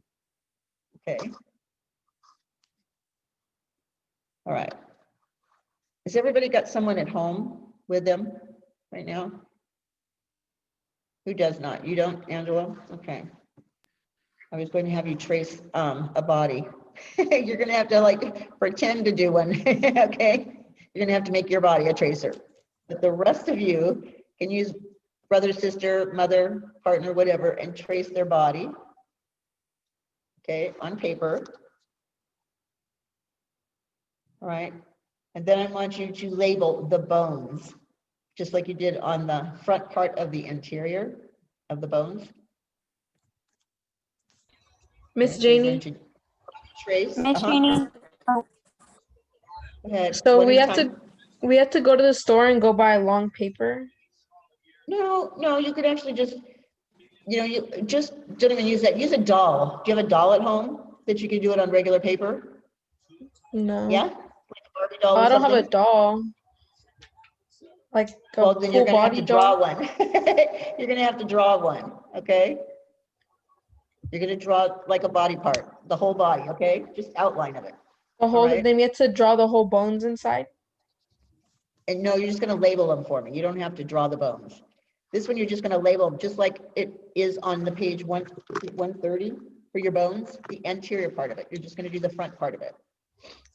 Okay. All right. Has everybody got someone at home with them right now? Who does not? You don't, Angela? Okay. I was going to have you trace a body. You're going to have to like pretend to do one. Okay. You're going to have to make your body a tracer. But the rest of you can use brother, sister, mother, partner, whatever, and trace their body. Okay, on paper. All right. And then I want you to label the bones, just like you did on the front part of the anterior of the bones. Miss Okay, so you're going Janie. to trace. Miss Janie. Oh, Go ahead. So One we at a have time. we have to go to the store and go buy long paper. No, you could actually just, you just don't even use that. Use a doll. Do you have a doll at home that you can do it on regular paper? No. Yeah? Like a Barbie doll Oh, or I don't have a something? doll. Like a Well, then you're full going to have body to draw doll. one. You're going to have to draw one, okay? You're going to draw like a body part, the whole body, okay? Just outline of it. The whole. right. Then we have to draw the whole bones inside. And no, you're just going to label them for me. You don't have to draw the bones. This one, you're just going to label them just like it is on the page 130 for your bones, the anterior part of it. You're just going to do the front part of it.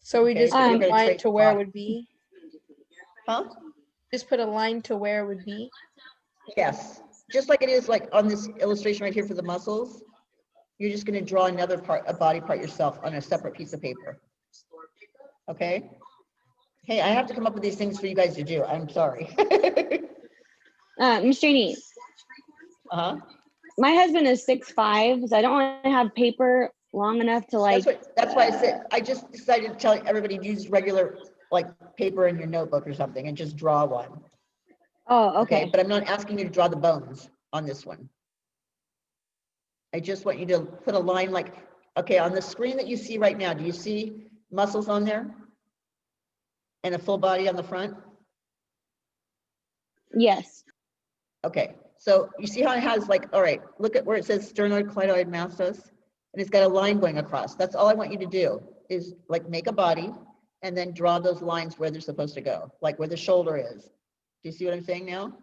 So we Okay, just so put you're a gonna line trace to the where it body. would be. Huh? Just put a line to where it would be. Yes, just like it is like on this illustration right here for the muscles. You're just going to draw another part, a body part yourself on a separate piece of paper. Okay. Hey, I have to come up with these things for you guys to do. I'm sorry. Miss Janie, my husband is 6'5", so I don't want to have paper long enough to like. That's why I said, I just decided to tell everybody to use regular like paper in your notebook or something and just draw one. Oh, okay. But I'm not asking you to draw the bones on this one. I just want you to put a line like, okay, on the screen that you see right now, do you see muscles on there? And a full body on the front? Yes. Okay, so you see how it has like, all right, look at where it says sternocleidoid mastos, and it's got a line going across. That's all I want you to do is like make a body and then draw those lines where they're supposed to go, like where the shoulder is. Do you see what I'm saying now?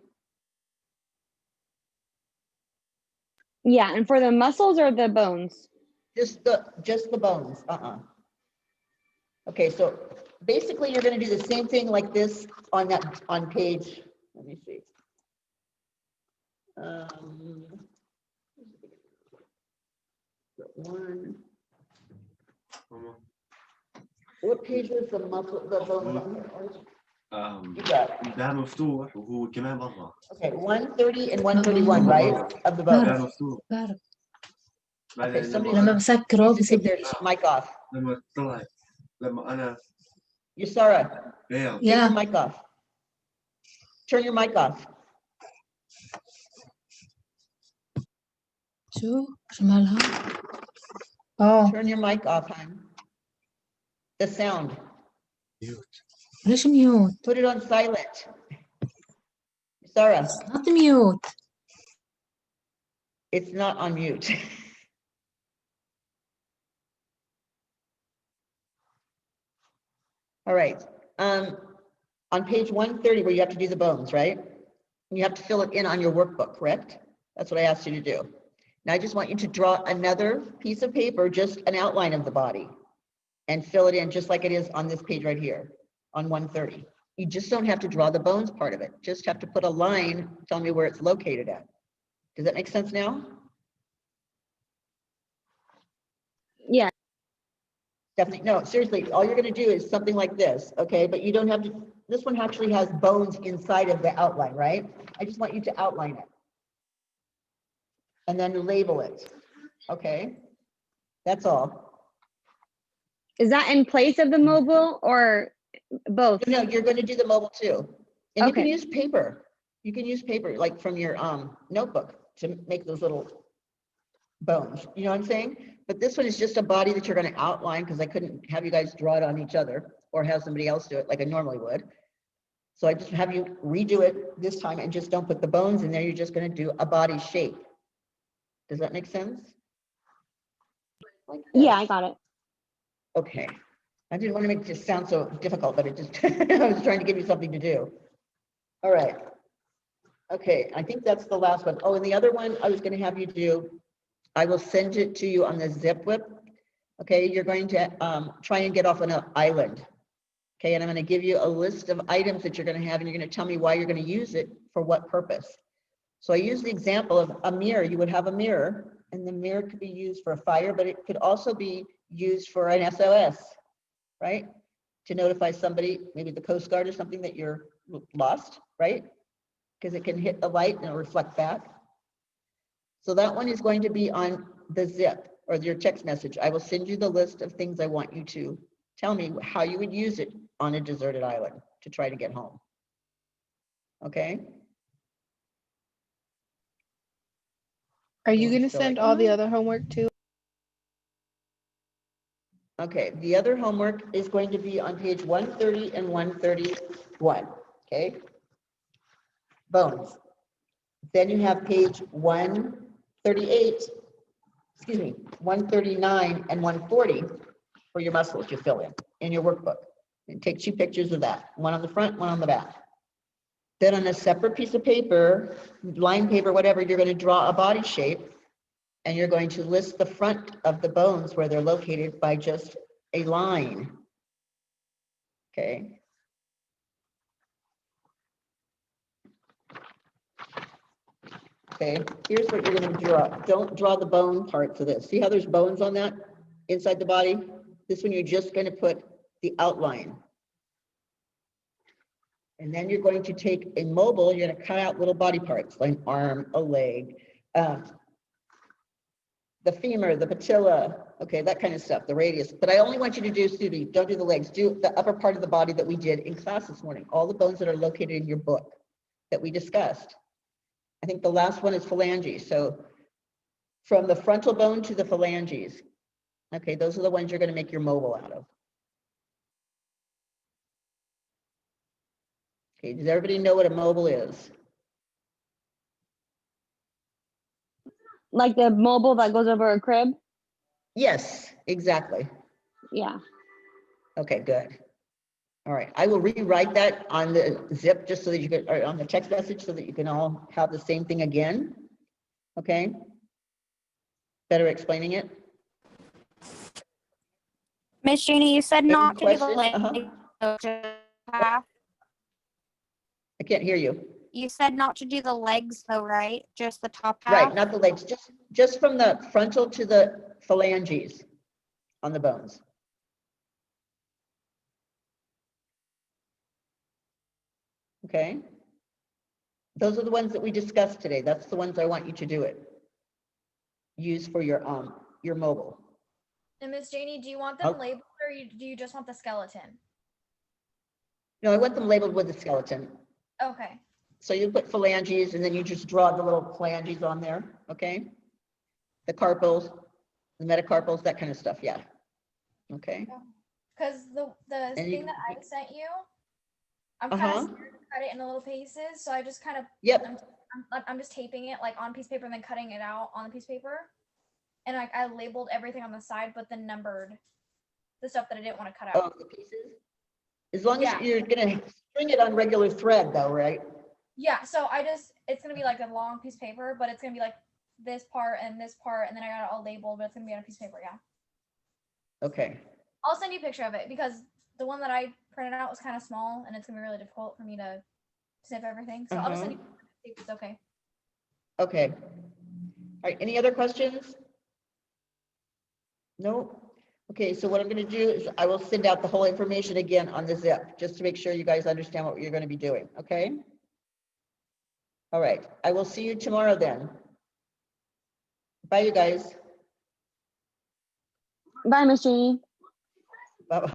Yeah, and for the muscles or the bones? Just the bones, Okay, so basically you're gonna do the same thing like this on page, let me see. One. What page was the bone on here? You got it. ده مفتوح وهو كمان برا. Okay, 130 and 131, right? Of the bones. Okay, somebody لما بسكره needs to بيصير take their mic off. لما طلعت لما أنا. Yusara, Yeah. take your mic off. Turn your mic off. شو مالها؟ Turn your mic off, hon. The sound. Mute. ليش ميوت؟ Put it on silent. Sarah. Not mute. It's not on mute. All right. On page 130, where you have to do the bones, right? You have to fill it in on your workbook, correct? That's what I asked you to do. Now I just want you to draw another piece of paper, just an outline of the body, and fill it in just like it is on this page right here on 130. You just don't have to draw the bones part of it. Just have to put a line telling me where it's located at. Does that make sense now? Yeah. Stephanie, no, seriously, all you're going to do is something like this, okay? But you don't have to, this one actually has bones inside of the outline, right? I just want you to outline it. And then label it, okay? That's all. Is that in place of the mobile or both? No, you're going to do the mobile too. And you can Okay. use paper. You can use paper like from your notebook to make those little bones. You know what I'm saying? But this one is just a body that you're going to outline because I couldn't have you guys draw it on each other or have somebody else do it like I normally would. So I just have you redo it this time and just don't put the bones in there. You're just going to do a body shape. Does that make sense? Like Yeah, I this. got it. Okay. I didn't want to make it just sound so difficult, but it just, I was trying to give you something to do. All right. Okay, I think that's the last one. Oh, and the other one I was going to have you do, I will send it to you on the zip whip. Okay, you're going to try and get off on an island. Okay, and I'm going to give you a list of items that you're going to have, and you're going to tell me why you're going to use it for what purpose. So I use the example of a mirror. You would have a mirror, and the mirror could be used for a fire, but it could also be used for an SOS, right? To notify somebody, maybe the Coast Guard or something, that you're lost, right? Because it can hit the light and it'll reflect back. So that one is going to be on the zip or your text message. I will send you the list of things I want you to tell me how you would use it on a deserted island to try to get home. Okay? Are you going to So I- send all the other homework too? Okay, the other homework is going to be on page 130 and 131, okay? Bones. Then you have page 138, excuse me, 139 and 140 for your muscles you fill in your workbook. And take 2 pictures of that, one on the front, one on the back. Then on a separate piece of paper, line paper, whatever, you're going to draw a body shape. And you're going to list the front of the bones where they're located by just a line. Okay. Okay, here's what you're going to draw. Don't draw the bone parts of this. See how there's bones on that inside the body? This one you're just going to put the outline. And then you're going to take a mobile, you're going to cut out little body parts like an arm, a leg, the femur, the patella, okay, that kind of stuff, the radius. But I only want you to do, Sudie, don't do the legs, do the upper part of the body that we did in class this morning, all the bones that are located in your book that we discussed. I think the last one is phalanges. So from the frontal bone to the phalanges, okay, those are the ones you're going to make your mobile out of. Okay, does everybody know what a mobile is? Like the mobile that goes over a crib? Yes, exactly. Yeah. Okay, good. All right, I will rewrite that on the zip just so that you can, or on the text message so that you can all have the same thing again. Okay? Better explaining it? Miss Jeannie, you said Any not to do the questions? legs, so just half. I can't hear you. You said not to do the legs though, right? Just the top half? Right, not the legs, just from the frontal to the phalanges on the bones. Okay? Those are the ones that we discussed today. That's the ones I want you to do it. Use for your mobile. And Miss Janie, do you want them labeled or do you just want the skeleton? No, I want them labeled with the skeleton. Okay. So you put phalanges and then you just draw the little phalanges on there, okay? The carpals, the metacarpals, that kind of stuff, yeah. Okay. Because the thing that I sent you, I'm kind of scared to cut it into little pieces, so I just kind of I'm just taping it like on a piece of paper and then cutting it out on the piece of paper. And like I labeled everything on the side, but then numbered the stuff that I didn't want to cut out. Oh, the pieces? As long as you're gonna string it on regular thread though, right? Yeah, so it's gonna be like a long piece of paper, but it's gonna be like this part, and then I got it all labeled, but it's gonna be on a piece of paper, yeah. Okay. I'll send you a picture of it because the one that I printed out was kind of small and it's gonna be really difficult for me to snip everything. So I'll just send you see if it's okay. Okay. All right, any other questions? No? Okay, so what I'm going to do is I will send out the whole information again on the zip, just to make sure you guys understand what you're going to be doing, okay? All right, I will see you tomorrow then. Bye, you guys. Bye, Miss Jeannie.